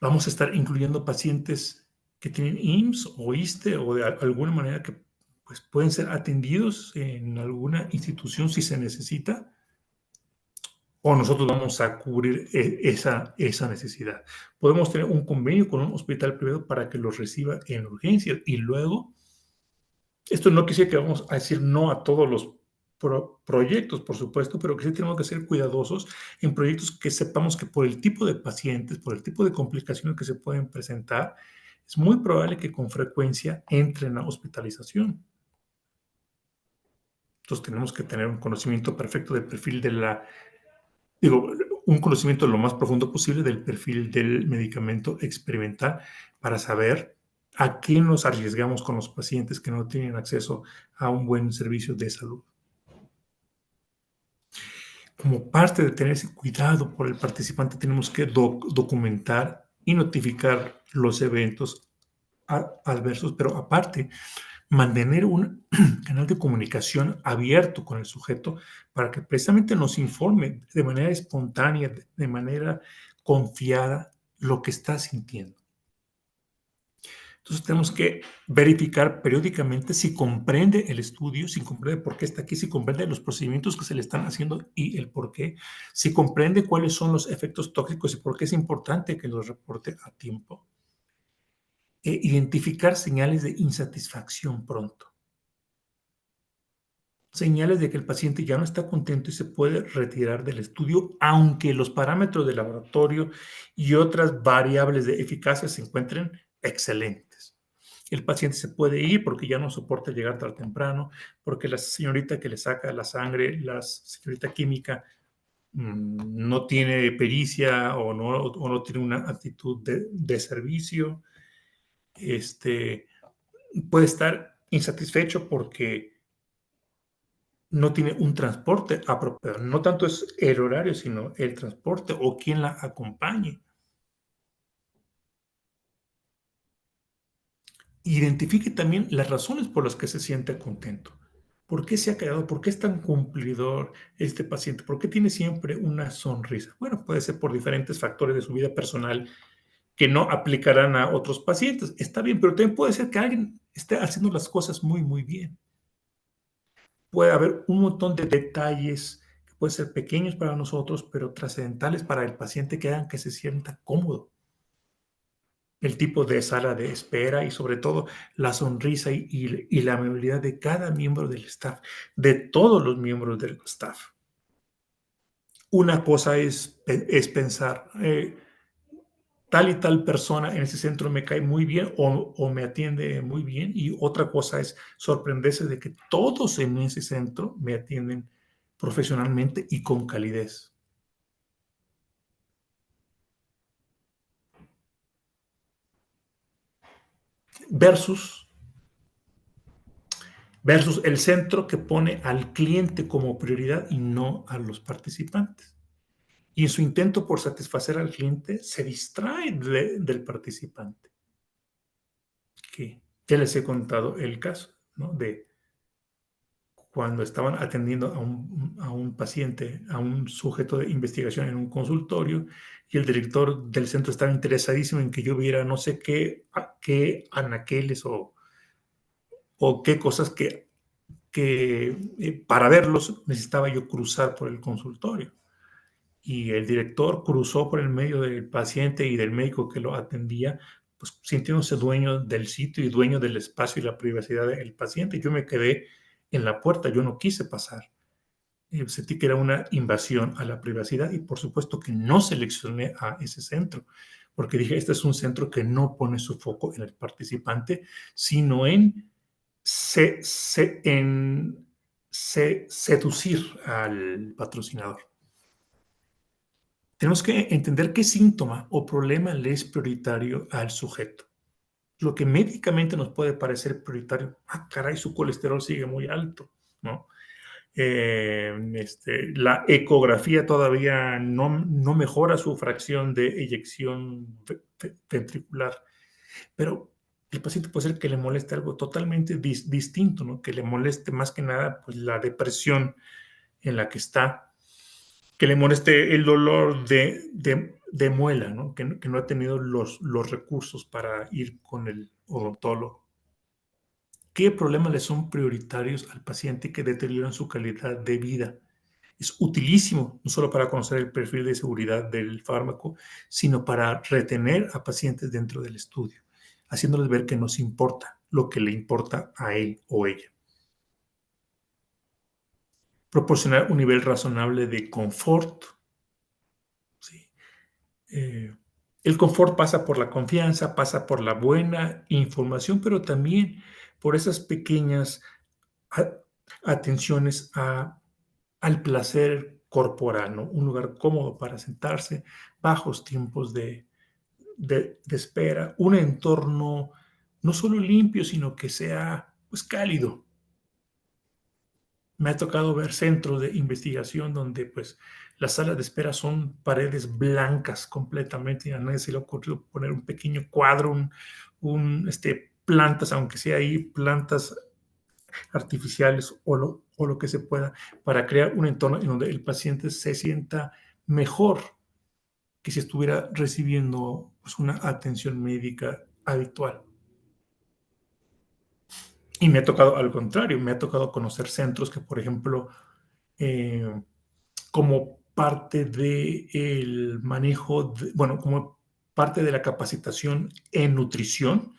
Vamos a estar incluyendo pacientes que tienen IMSS o ISSSTE o de alguna manera que pues, pueden ser atendidos en alguna institución si se necesita, o nosotros vamos a cubrir esa necesidad. Podemos tener un convenio con un hospital privado para que los reciba en urgencias y luego, esto no quiere decir que vamos a decir no a todos los proyectos, por supuesto, pero que sí tenemos que ser cuidadosos en proyectos que sepamos que por el tipo de pacientes, por el tipo de complicaciones que se pueden presentar, es muy probable que con frecuencia entren a hospitalización. Entonces tenemos que tener un conocimiento perfecto del perfil un conocimiento lo más profundo posible del perfil del medicamento experimental para saber a qué nos arriesgamos con los pacientes que no tienen acceso a un buen servicio de salud. Como parte de tener ese cuidado por el participante, tenemos que documentar y notificar los eventos adversos, pero aparte, mantener un canal de comunicación abierto con el sujeto para que precisamente nos informe de manera espontánea, de manera confiada, lo que está sintiendo. Entonces tenemos que verificar periódicamente si comprende el estudio, si comprende por qué está aquí, si comprende los procedimientos que se le están haciendo y el por qué, si comprende cuáles son los efectos tóxicos y por qué es importante que los reporte a tiempo. Identificar señales de insatisfacción pronto. Señales de que el paciente ya no está contento y se puede retirar del estudio, aunque los parámetros de laboratorio y otras variables de eficacia se encuentren excelentes. El paciente se puede ir porque ya no soporta llegar tan temprano, porque la señorita que le saca la sangre, la señorita química, no tiene pericia o no tiene una actitud de servicio. Puede estar insatisfecho porque no tiene un transporte apropiado. No tanto es el horario, sino el transporte o quien la acompañe. Identifique también las razones por las que se siente contento. ¿Por qué se ha quedado? ¿Por qué es tan cumplidor este paciente? ¿Por qué tiene siempre una sonrisa? Bueno, puede ser por diferentes factores de su vida personal que no aplicarán a otros pacientes. Está bien, pero también puede ser que alguien esté haciendo las cosas muy, muy bien. Puede haber un montón de detalles que pueden ser pequeños para nosotros, pero trascendentales para el paciente que hagan que se sienta cómodo. el tipo de sala de espera y sobre todo la sonrisa y la amabilidad de cada miembro del staff, de todos los miembros del staff. Una cosa es pensar, tal y tal persona en ese centro me cae muy bien o me atiende muy bien, y otra cosa es sorprenderse de que todos en ese centro me atienden profesionalmente y con calidez. Versus el centro que pone al cliente como prioridad y no a los participantes. Y en su intento por satisfacer al cliente se distrae del participante. Que ya les he contado el caso, ¿no? De cuando estaban atendiendo a un paciente, a un sujeto de investigación en un consultorio, y el director del centro estaba interesadísimo en que yo viera no sé qué anaqueles o qué cosas que para verlos necesitaba yo cruzar por el consultorio. Y el director cruzó por el medio del paciente y del médico que lo atendía, pues sintiéndose dueño del sitio y dueño del espacio y la privacidad del paciente. Yo me quedé en la puerta, yo no quise pasar. Sentí que era una invasión a la privacidad y por supuesto que no seleccioné a ese centro, porque dije, este es un centro que no pone su foco en el participante, sino en seducir al patrocinador. Tenemos que entender qué síntoma o problema le es prioritario al sujeto. Lo que médicamente nos puede parecer prioritario, caray, su colesterol sigue muy alto, ¿no? La ecografía todavía no mejora su fracción de eyección ventricular, pero el paciente puede ser que le moleste algo totalmente distinto, ¿no? Que le moleste más que nada pues, la depresión en la que está, que le moleste el dolor de muela, ¿no? Que no ha tenido los recursos para ir con el odontólogo. ¿Qué problemas le son prioritarios al paciente que deterioran su calidad de vida? Es utilísimo, no solo para conocer el perfil de seguridad del fármaco, sino para retener a pacientes dentro del estudio, haciéndoles ver que nos importa lo que le importa a él o ella. Proporcionar un nivel razonable de confort. ¿Sí? El confort pasa por la confianza, pasa por la buena información, pero también por esas pequeñas atenciones al placer corporal, ¿no? Un lugar cómodo para sentarse, bajos tiempos de espera, un entorno no solo limpio, sino que sea pues, cálido. Me ha tocado ver centros de investigación donde pues las salas de espera son paredes blancas completamente y a nadie se le ocurrió poner un pequeño cuadro, plantas, aunque sea ahí plantas artificiales o lo que se pueda, para crear un entorno en donde el paciente se sienta mejor que si estuviera recibiendo pues, una atención médica habitual. Y me ha tocado al contrario, me ha tocado conocer centros que, por ejemplo, como parte del manejo, como parte de la capacitación en nutrición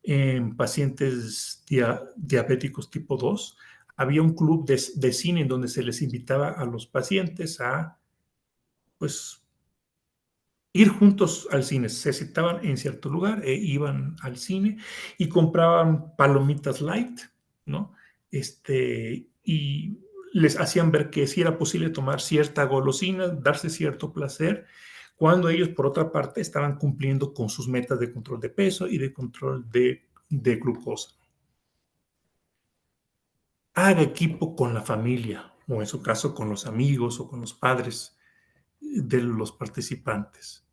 en pacientes diabéticos tipo 2, había un club de cine en donde se les invitaba a los pacientes a, pues, ir juntos al cine. Se citaban en cierto lugar e iban al cine y compraban palomitas light, ¿no? Y les hacían ver que sí era posible tomar cierta golosina, darse cierto placer, cuando ellos, por otra parte, estaban cumpliendo con sus metas de control de peso y de control de glucosa. Haga equipo con la familia, o en su caso con los amigos o con los padres de los participantes.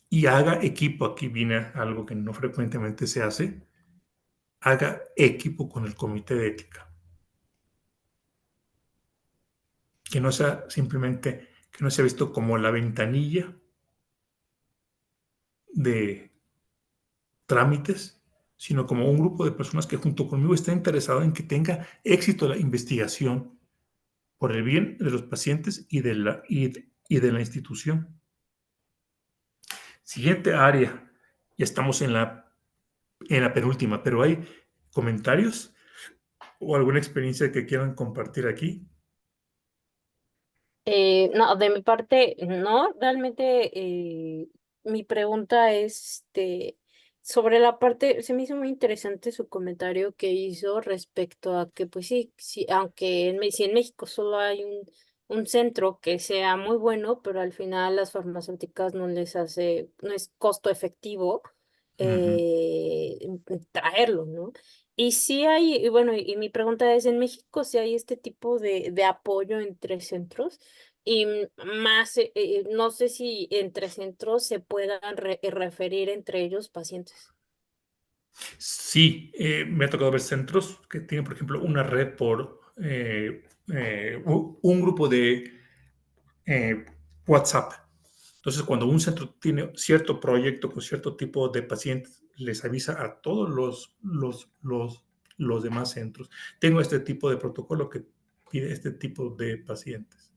Y haga equipo, aquí viene algo que no frecuentemente se hace, haga equipo con el comité de ética. Que no sea simplemente, que no sea visto como la ventanilla de trámites, sino como un grupo de personas que junto conmigo está interesado en que tenga éxito la investigación por el bien de los pacientes y de la institución. Siguiente área. Ya estamos en la penúltima, pero ¿hay comentarios o alguna experiencia que quieran compartir aquí? No, de mi parte, no, realmente mi pregunta es sobre la parte, se me hizo muy interesante su comentario que hizo respecto a que, pues sí, sí aunque si en México solo hay un centro que sea muy bueno, pero al final las farmacéuticas no les hace, no es costo efectivo Ujú. traerlo, ¿no? Y sí hay, y bueno, y mi pregunta es, ¿en México sí hay este tipo de apoyo entre centros? Y más, no sé si entre centros se puedan referir entre ellos pacientes. Sí, me ha tocado ver centros que tienen, por ejemplo, una red por un grupo de WhatsApp. Entonces, cuando un centro tiene cierto proyecto con cierto tipo de pacientes, les avisa a todos los demás centros. Tengo este tipo de protocolo que pide este tipo de pacientes.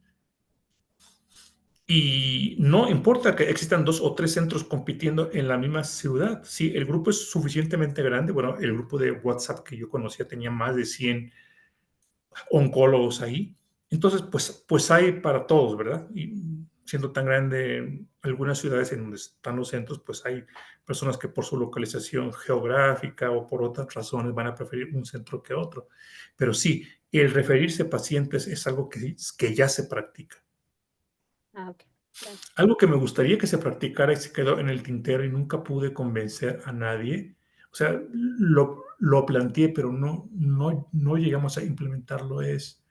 Y no importa que existan 2 o 3 centros compitiendo en la misma ciudad. Si el grupo es suficientemente grande, bueno, el grupo de WhatsApp que yo conocía tenía más de 100 oncólogos ahí. Entonces, pues hay para todos, ¿verdad? Y siendo tan grande algunas ciudades en donde están los centros, pues hay personas que por su localización geográfica o por otras razones van a preferir un centro que otro. Pero sí, el referirse a pacientes es algo que ya se practica. Ah, ok. Vale. Algo que me gustaría que se practicara y se quedó en el tintero y nunca pude convencer a nadie. O sea, lo planteé, pero no llegamos a implementarlo. Es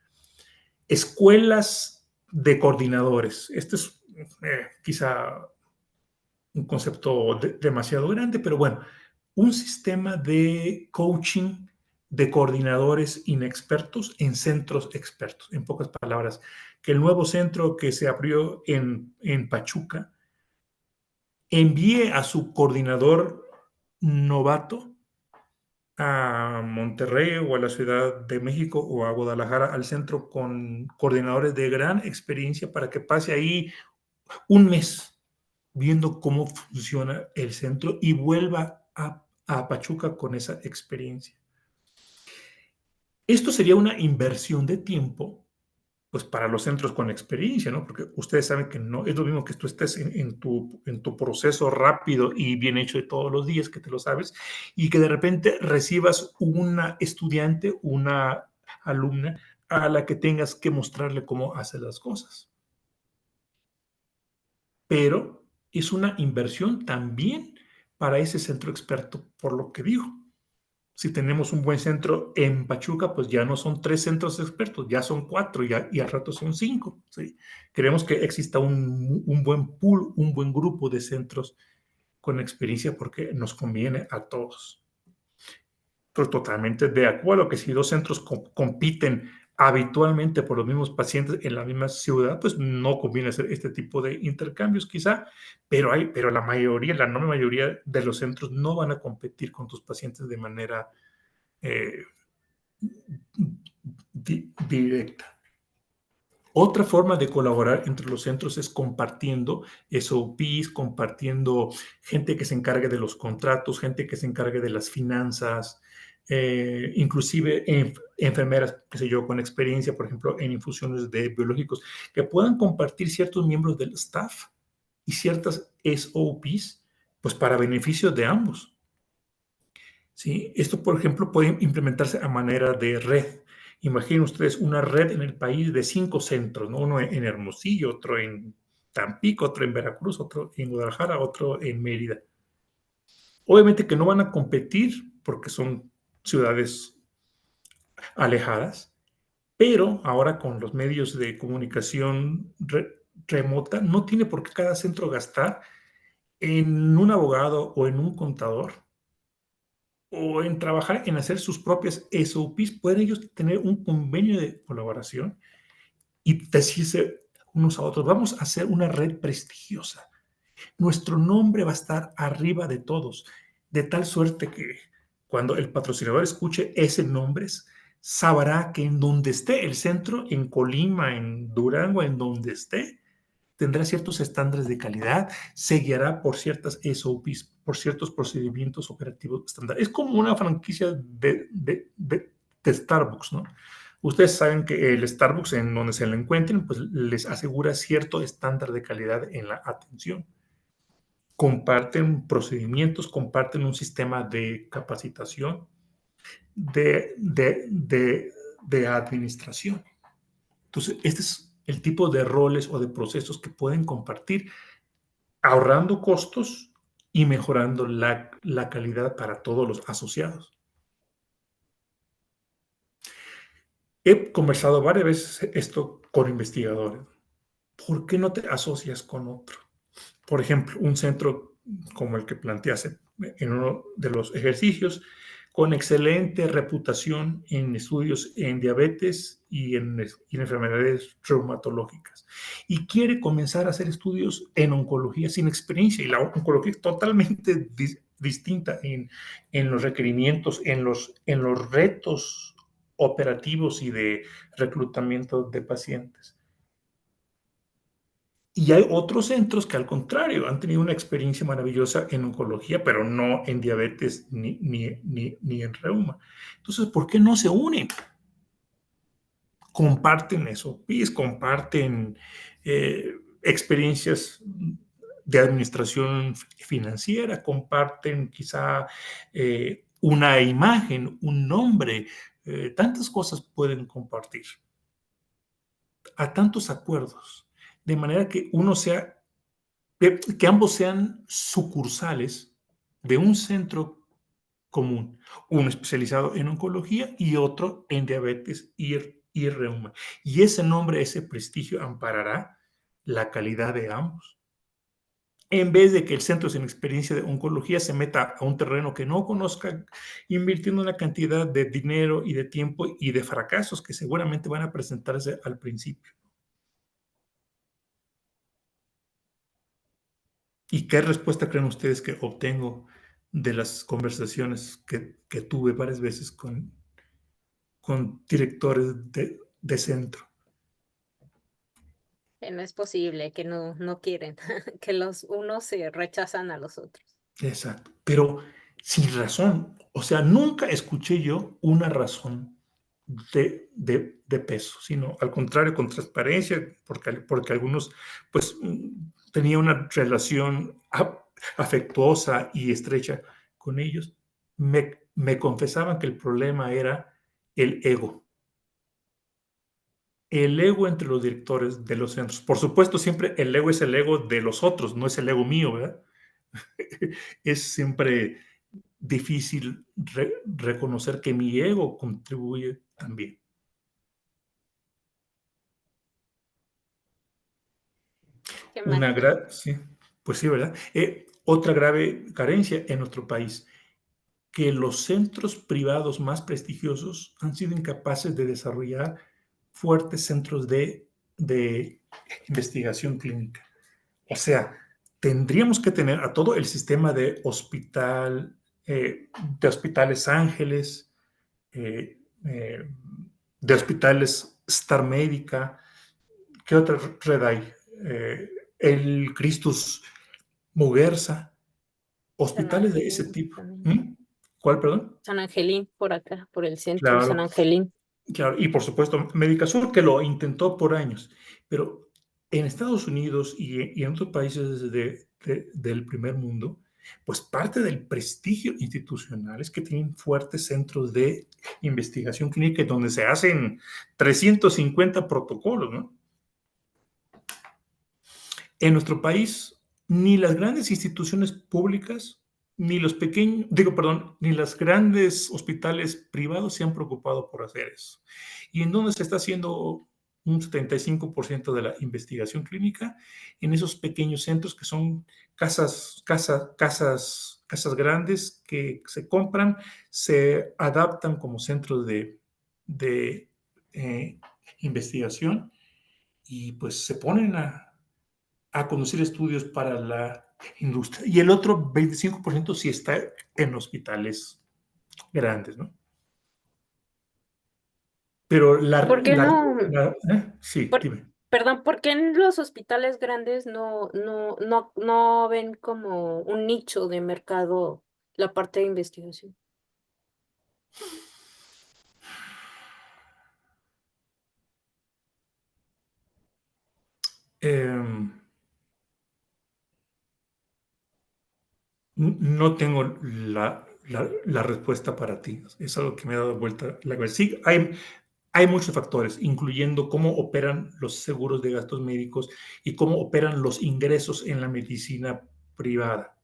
escuelas de coordinadores. Este es quizá un concepto demasiado grande, pero bueno, un sistema de coaching de coordinadores inexpertos en centros expertos. En pocas palabras, que el nuevo centro que se abrió en Pachuca envíe a su coordinador novato a Monterrey o a la Ciudad de México o a Guadalajara al centro con coordinadores de gran experiencia para que pase ahí un mes viendo cómo funciona el centro y vuelva a Pachuca con esa experiencia. Esto sería una inversión de tiempo pues para los centros con experiencia, ¿no? Porque ustedes saben que no es lo mismo que tú estés en tu proceso rápido y bien hecho de todos los días, que te lo sabes, y que de repente recibas una estudiante, una alumna a la que tengas que mostrarle cómo hacer las cosas. Pero es una inversión también para ese centro experto, por lo que digo. Si tenemos un buen centro en Pachuca, pues ya no son 3 centros expertos, ya son 4 y al rato son 5. ¿Sí? Queremos que exista un buen pool, un buen grupo de centros con experiencia porque nos conviene a todos. Pero totalmente de acuerdo que si 2 centros compiten habitualmente por los mismos pacientes en la misma ciudad, pues no conviene hacer este tipo de intercambios quizá, pero la mayoría, la enorme mayoría de los centros no van a competir con tus pacientes de manera eh, directa. Otra forma de colaborar entre los centros es compartiendo SOPs, compartiendo gente que se encargue de los contratos, gente que se encargue de las finanzas, inclusive enfermeras, qué sé yo, con experiencia, por ejemplo, en infusiones de biológicos, que puedan compartir ciertos miembros del staff y ciertas SOPs, pues para beneficio de ambos. ¿Sí? Esto, por ejemplo, puede implementarse a manera de red. Imaginen ustedes una red en el país de 5 centros, ¿no? Uno en Hermosillo, otro en Tampico, otro en Veracruz, otro en Guadalajara, otro en Mérida. Obviamente que no van a competir porque son ciudades alejadas, pero ahora con los medios de comunicación remota, no tiene por qué cada centro gastar en un abogado o en un contador o en trabajar en hacer sus propias SOPs, pueden ellos tener un convenio de colaboración y decirse unos a otros, vamos a hacer una red prestigiosa. Nuestro nombre va a estar arriba de todos, de tal suerte que cuando el patrocinador escuche ese nombre, sabrá que en donde esté el centro, en Colima, en Durango, en donde esté, tendrá ciertos estándares de calidad, se guiará por ciertas SOPs, por ciertos procedimientos operativos estándar. Es como una franquicia de Starbucks, ¿no? Ustedes saben que el Starbucks, en donde se lo encuentren, pues les asegura cierto estándar de calidad en la atención. Comparten procedimientos, comparten un sistema de capacitación, de administración. Entonces, este es el tipo de roles o de procesos que pueden compartir, ahorrando costos y mejorando la calidad para todos los asociados. He conversado varias veces esto con investigadores. ¿Por qué no te asocias con otro? Por ejemplo, un centro como el que planteaste en uno de los ejercicios, con excelente reputación en estudios en diabetes y en enfermedades reumatológicas. Y quiere comenzar a hacer estudios en oncología sin experiencia. Y la oncología es totalmente distinta en los requerimientos, en los retos operativos y de reclutamiento de pacientes. Y hay otros centros que al contrario han tenido una experiencia maravillosa en oncología, pero no en diabetes ni en reuma. Entonces, ¿por qué no se unen? Comparten eso, comparten experiencias de administración financiera, comparten quizá una imagen, un nombre, tantas cosas pueden compartir, a tantos acuerdos, de manera que que ambos sean sucursales de un centro común, uno especializado en oncología y otro en diabetes y reuma. Y ese nombre, ese prestigio amparará la calidad de ambos. En vez de que el centro sin experiencia de oncología se meta a un terreno que no conozca, invirtiendo una cantidad de dinero y de tiempo y de fracasos que seguramente van a presentarse al principio. ¿Y qué respuesta creen ustedes que obtengo de las conversaciones que tuve varias veces con directores de centro? Que no es posible, que no quieren, que los unos se rechazan a los otros. Exacto, pero sin razón. O sea, nunca escuché yo una razón de peso, sino al contrario, con transparencia, porque algunos, pues, tenía una relación afectuosa y estrecha con ellos. Me confesaban que el problema era el ego. El ego entre los directores de los centros. Por supuesto, siempre el ego es el ego de los otros, no es el ego mío, ¿verdad? Es siempre difícil reconocer que mi ego contribuye también. Qué mal. Sí, pues sí, ¿verdad? Otra grave carencia en nuestro país, que los centros privados más prestigiosos han sido incapaces de desarrollar fuertes centros de investigación clínica. O sea, tendríamos que tener a todo el sistema de hospitales Ángeles, eh, eh, de hospitales Star Médica. ¿Qué otra red hay? El Christus Muguerza, San hospitales de ese Angelín tipo. también. ¿Cuál, perdón? San Angelín por acá, por el centro, San Claro, Angelín. claro. Y por supuesto, Medicasur, que lo intentó por años. Pero en Estados Unidos y en otros países del primer mundo, pues parte del prestigio institucional es que tienen fuertes centros de investigación clínica donde se hacen 350 protocolos, ¿no? En nuestro país, ni las grandes instituciones públicas, ni los pequeños, ni los grandes hospitales privados se han preocupado por hacer eso. ¿Y en dónde se está haciendo un 75% de la investigación clínica? En esos pequeños centros que son casas grandes que se compran, se adaptan como centros de investigación y pues se ponen a conducir estudios para la industria. Y el otro 25% sí está en hospitales grandes, ¿no? Pero ¿Por qué no? sí, ¿Por, dime. Perdón, ¿por qué en los hospitales grandes no ven como un nicho de mercado la parte de investigación? Em, no tengo la respuesta para ti. Es algo que me ha dado vuelta la cabeza. Sí, hay muchos factores, incluyendo cómo operan los seguros de gastos médicos y cómo operan los ingresos en la medicina privada.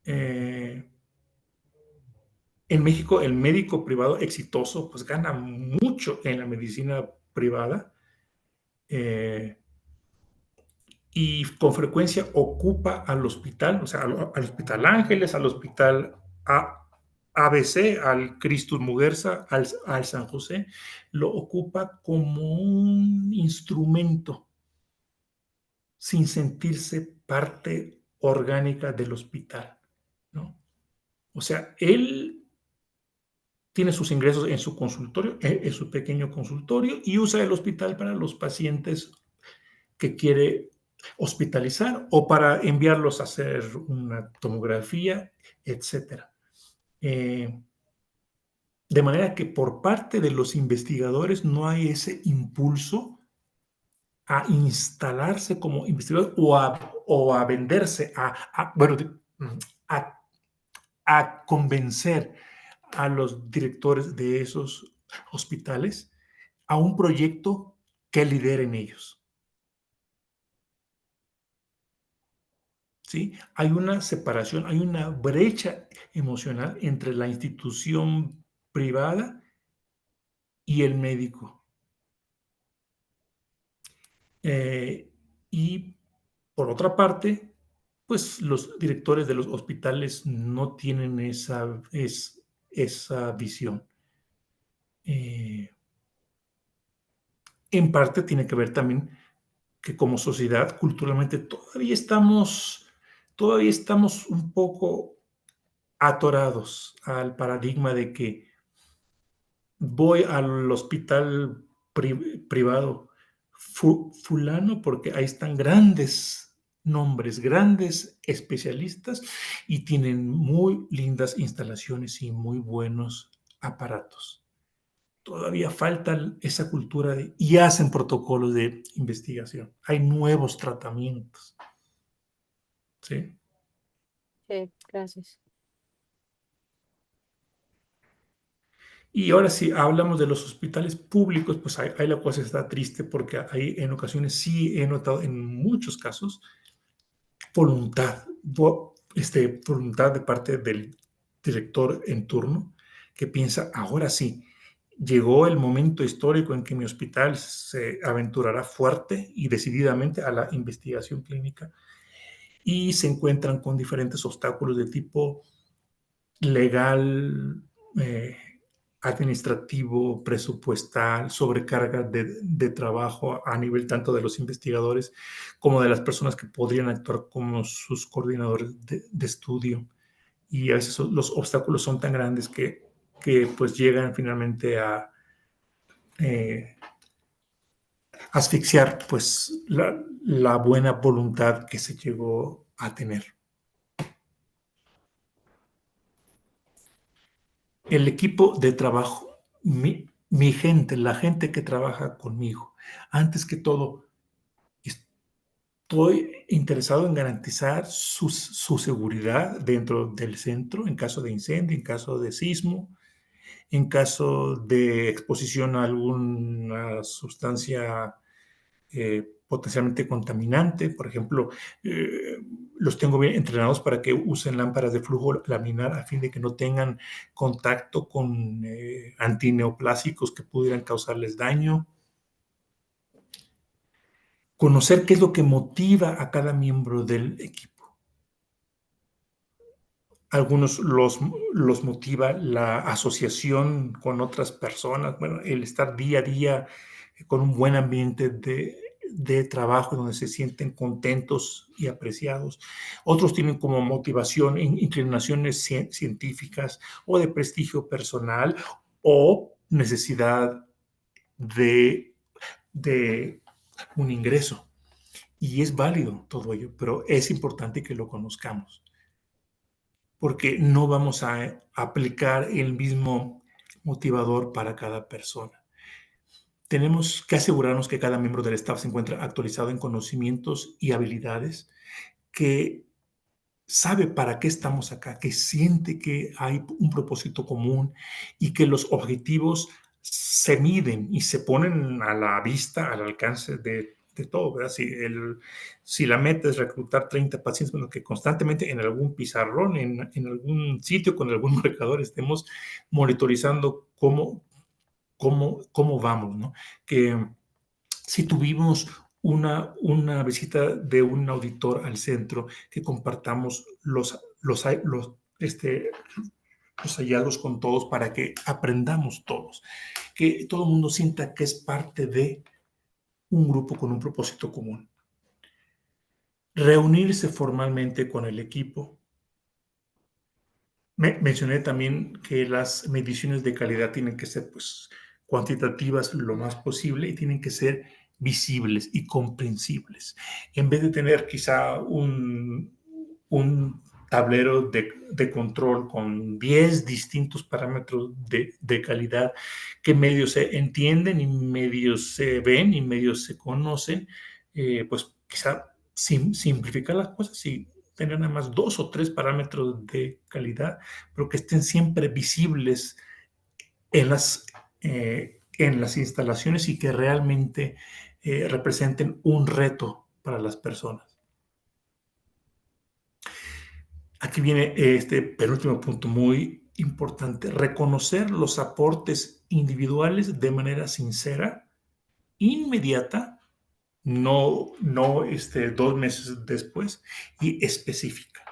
En México, el médico privado exitoso pues gana mucho en la medicina privada y con frecuencia ocupa al hospital, o sea, al Hospital Ángeles, al Hospital ABC, al Christus Muguerza, al San José, lo ocupa como un instrumento sin sentirse parte orgánica del hospital, ¿no? O sea, él tiene sus ingresos en su consultorio, en su pequeño consultorio, y usa el hospital para los pacientes que quiere hospitalizar o para enviarlos a hacer una tomografía, etcétera. De manera que por parte de los investigadores no hay ese impulso a instalarse como investigador o a venderse, bueno, a, a convencer a los directores de esos hospitales a un proyecto que lideren ellos. ¿Sí? Hay una separación, hay una brecha emocional entre la institución privada y el médico. Y por otra parte, pues los directores de los hospitales no tienen esa visión. En parte tiene que ver también que como sociedad, culturalmente, todavía estamos un poco atorados al paradigma de que voy al hospital privado fulano porque ahí están grandes nombres, grandes especialistas y tienen muy lindas instalaciones y muy buenos aparatos. Todavía falta esa cultura y hacen protocolos de investigación. Hay nuevos tratamientos. ¿Sí? Sí, gracias. Y ahora sí, hablamos de los hospitales públicos, pues ahí la cosa está triste porque ahí en ocasiones sí he notado en muchos casos voluntad de parte del director en turno que piensa, ahora sí, llegó el momento histórico en que mi hospital se aventurará fuerte y decididamente a la investigación clínica y se encuentran con diferentes obstáculos de tipo legal, administrativo, presupuestal, sobrecarga de trabajo a nivel tanto de los investigadores como de las personas que podrían actuar como sus coordinadores de estudio. Y a veces los obstáculos son tan grandes que pues llegan finalmente a asfixiar pues la buena voluntad que se llegó a tener. El equipo de trabajo, mi gente, la gente que trabaja conmigo, antes que todo, estoy interesado en garantizar su seguridad dentro del centro en caso de incendio, en caso de sismo, en caso de exposición a alguna sustancia potencialmente contaminante. Por ejemplo, los tengo bien entrenados para que usen lámparas de flujo laminar a fin de que no tengan contacto con antineoplásicos que pudieran causarles daño. Conocer qué es lo que motiva a cada miembro del equipo. Algunos los motiva la asociación con otras personas, bueno, el estar día a día con un buen ambiente de trabajo donde se sienten contentos y apreciados. Otros tienen como motivación inclinaciones científicas o de prestigio personal o necesidad de un ingreso. Y es válido todo ello, pero es importante que lo conozcamos, porque no vamos a aplicar el mismo motivador para cada persona. Tenemos que asegurarnos que cada miembro del staff se encuentra actualizado en conocimientos y habilidades, que sabe para qué estamos acá, que siente que hay un propósito común y que los objetivos se miden y se ponen a la vista, al alcance de todo, ¿verdad? Si la meta es reclutar 30 pacientes, bueno, que constantemente en algún pizarrón, en algún sitio con algún marcador estemos monitorizando cómo vamos, ¿no? Que si tuvimos una visita de un auditor al centro, que compartamos los hallazgos con todos para que aprendamos todos, que todo el mundo sienta que es parte de un grupo con un propósito común. Reunirse formalmente con el equipo. Mencioné también que las mediciones de calidad tienen que ser, pues, cuantitativas lo más posible y tienen que ser visibles y comprensibles. En vez de tener quizá un tablero de control con 10 distintos parámetros de calidad que medio se entienden y medio se ven y medio se conocen, pues quizá simplificar las cosas y tener nada más 2 o 3 parámetros de calidad, pero que estén siempre visibles en las instalaciones y que realmente representen un reto para las personas. Aquí viene este penúltimo punto muy importante: reconocer los aportes individuales de manera sincera, inmediata, no 2 meses después, y específica.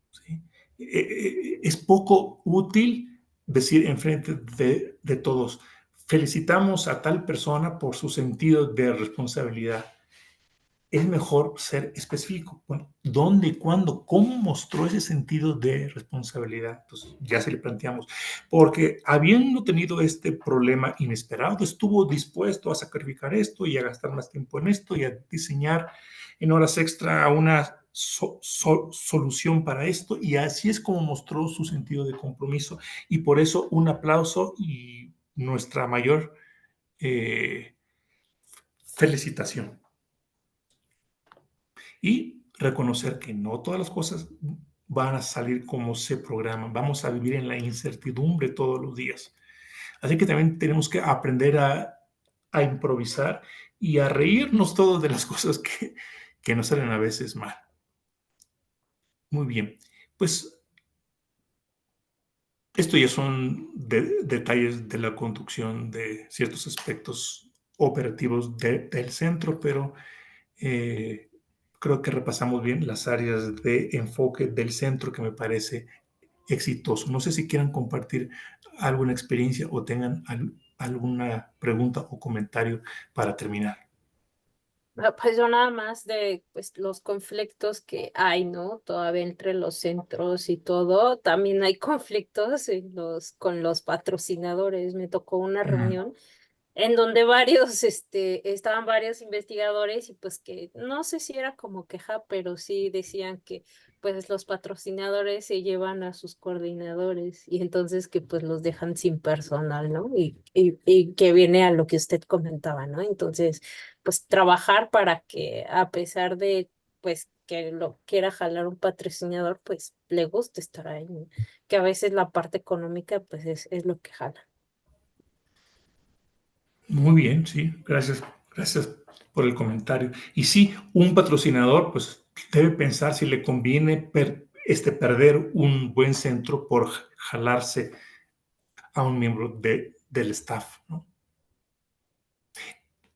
¿Sí? Es poco útil decir enfrente de todos: felicitamos a tal persona por su sentido de responsabilidad. Es mejor ser específico. Bueno, ¿dónde y cuándo? ¿Cómo mostró ese sentido de responsabilidad? Entonces, ya se le planteamos. Porque habiendo tenido este problema inesperado, estuvo dispuesto a sacrificar esto y a gastar más tiempo en esto y a diseñar en horas extra una solución para esto. Y así es como mostró su sentido de compromiso. Y por eso un aplauso y nuestra mayor felicitación. Y reconocer que no todas las cosas van a salir como se programan. Vamos a vivir en la incertidumbre todos los días. Así que también tenemos que aprender a improvisar y a reírnos todos de las cosas que nos salen a veces mal. Muy bien, pues esto ya son detalles de la conducción de ciertos aspectos operativos del centro, pero creo que repasamos bien las áreas de enfoque del centro, que me parece exitoso. No sé si quieran compartir alguna experiencia o tengan alguna pregunta o comentario para terminar. Pues yo nada más de pues los conflictos que hay, ¿no? Todavía entre los centros y todo. También hay conflictos con los patrocinadores. Me tocó una reunión en donde estaban varios investigadores y pues que no sé si era como queja, pero sí decían que pues los patrocinadores se llevan a sus coordinadores y entonces que pues los dejan sin personal, ¿no? Y que viene a lo que usted comentaba, ¿no? Entonces, pues trabajar para que a pesar de pues que lo quiera jalar un patrocinador, pues le guste estar ahí, ¿no? Que a veces la parte económica pues es lo que jala. Muy bien, sí, gracias por el comentario. Y sí, un patrocinador pues debe pensar si le conviene perder un buen centro por jalarse a un miembro del staff, ¿no?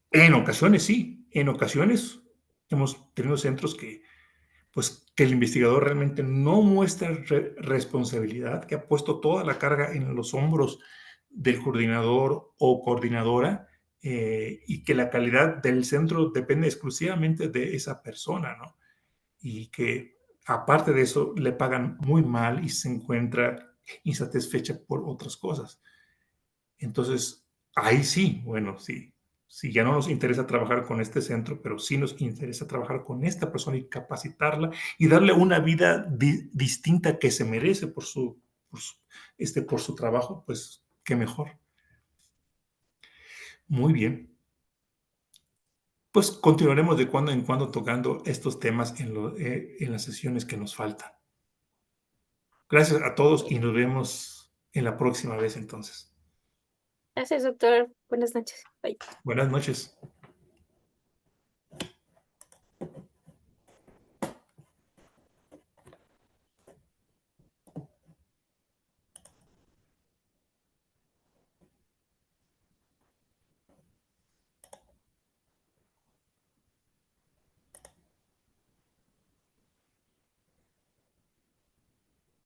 En ocasiones sí, en ocasiones hemos tenido centros que el investigador realmente no muestra responsabilidad, que ha puesto toda la carga en los hombros del coordinador o coordinadora, y que la calidad del centro depende exclusivamente de esa persona, ¿no? Y que aparte de eso le pagan muy mal y se encuentra insatisfecha por otras cosas. Entonces, ahí sí, bueno, sí, si ya no nos interesa trabajar con este centro, pero sí nos interesa trabajar con esta persona y capacitarla y darle una vida distinta que se merece por su trabajo, pues qué mejor. Muy bien. Pues continuaremos de cuando en cuando tocando estos temas en las sesiones que nos faltan. Gracias a todos y nos vemos en la próxima vez entonces. Gracias, doctor. Buenas noches. Bye. Buenas noches.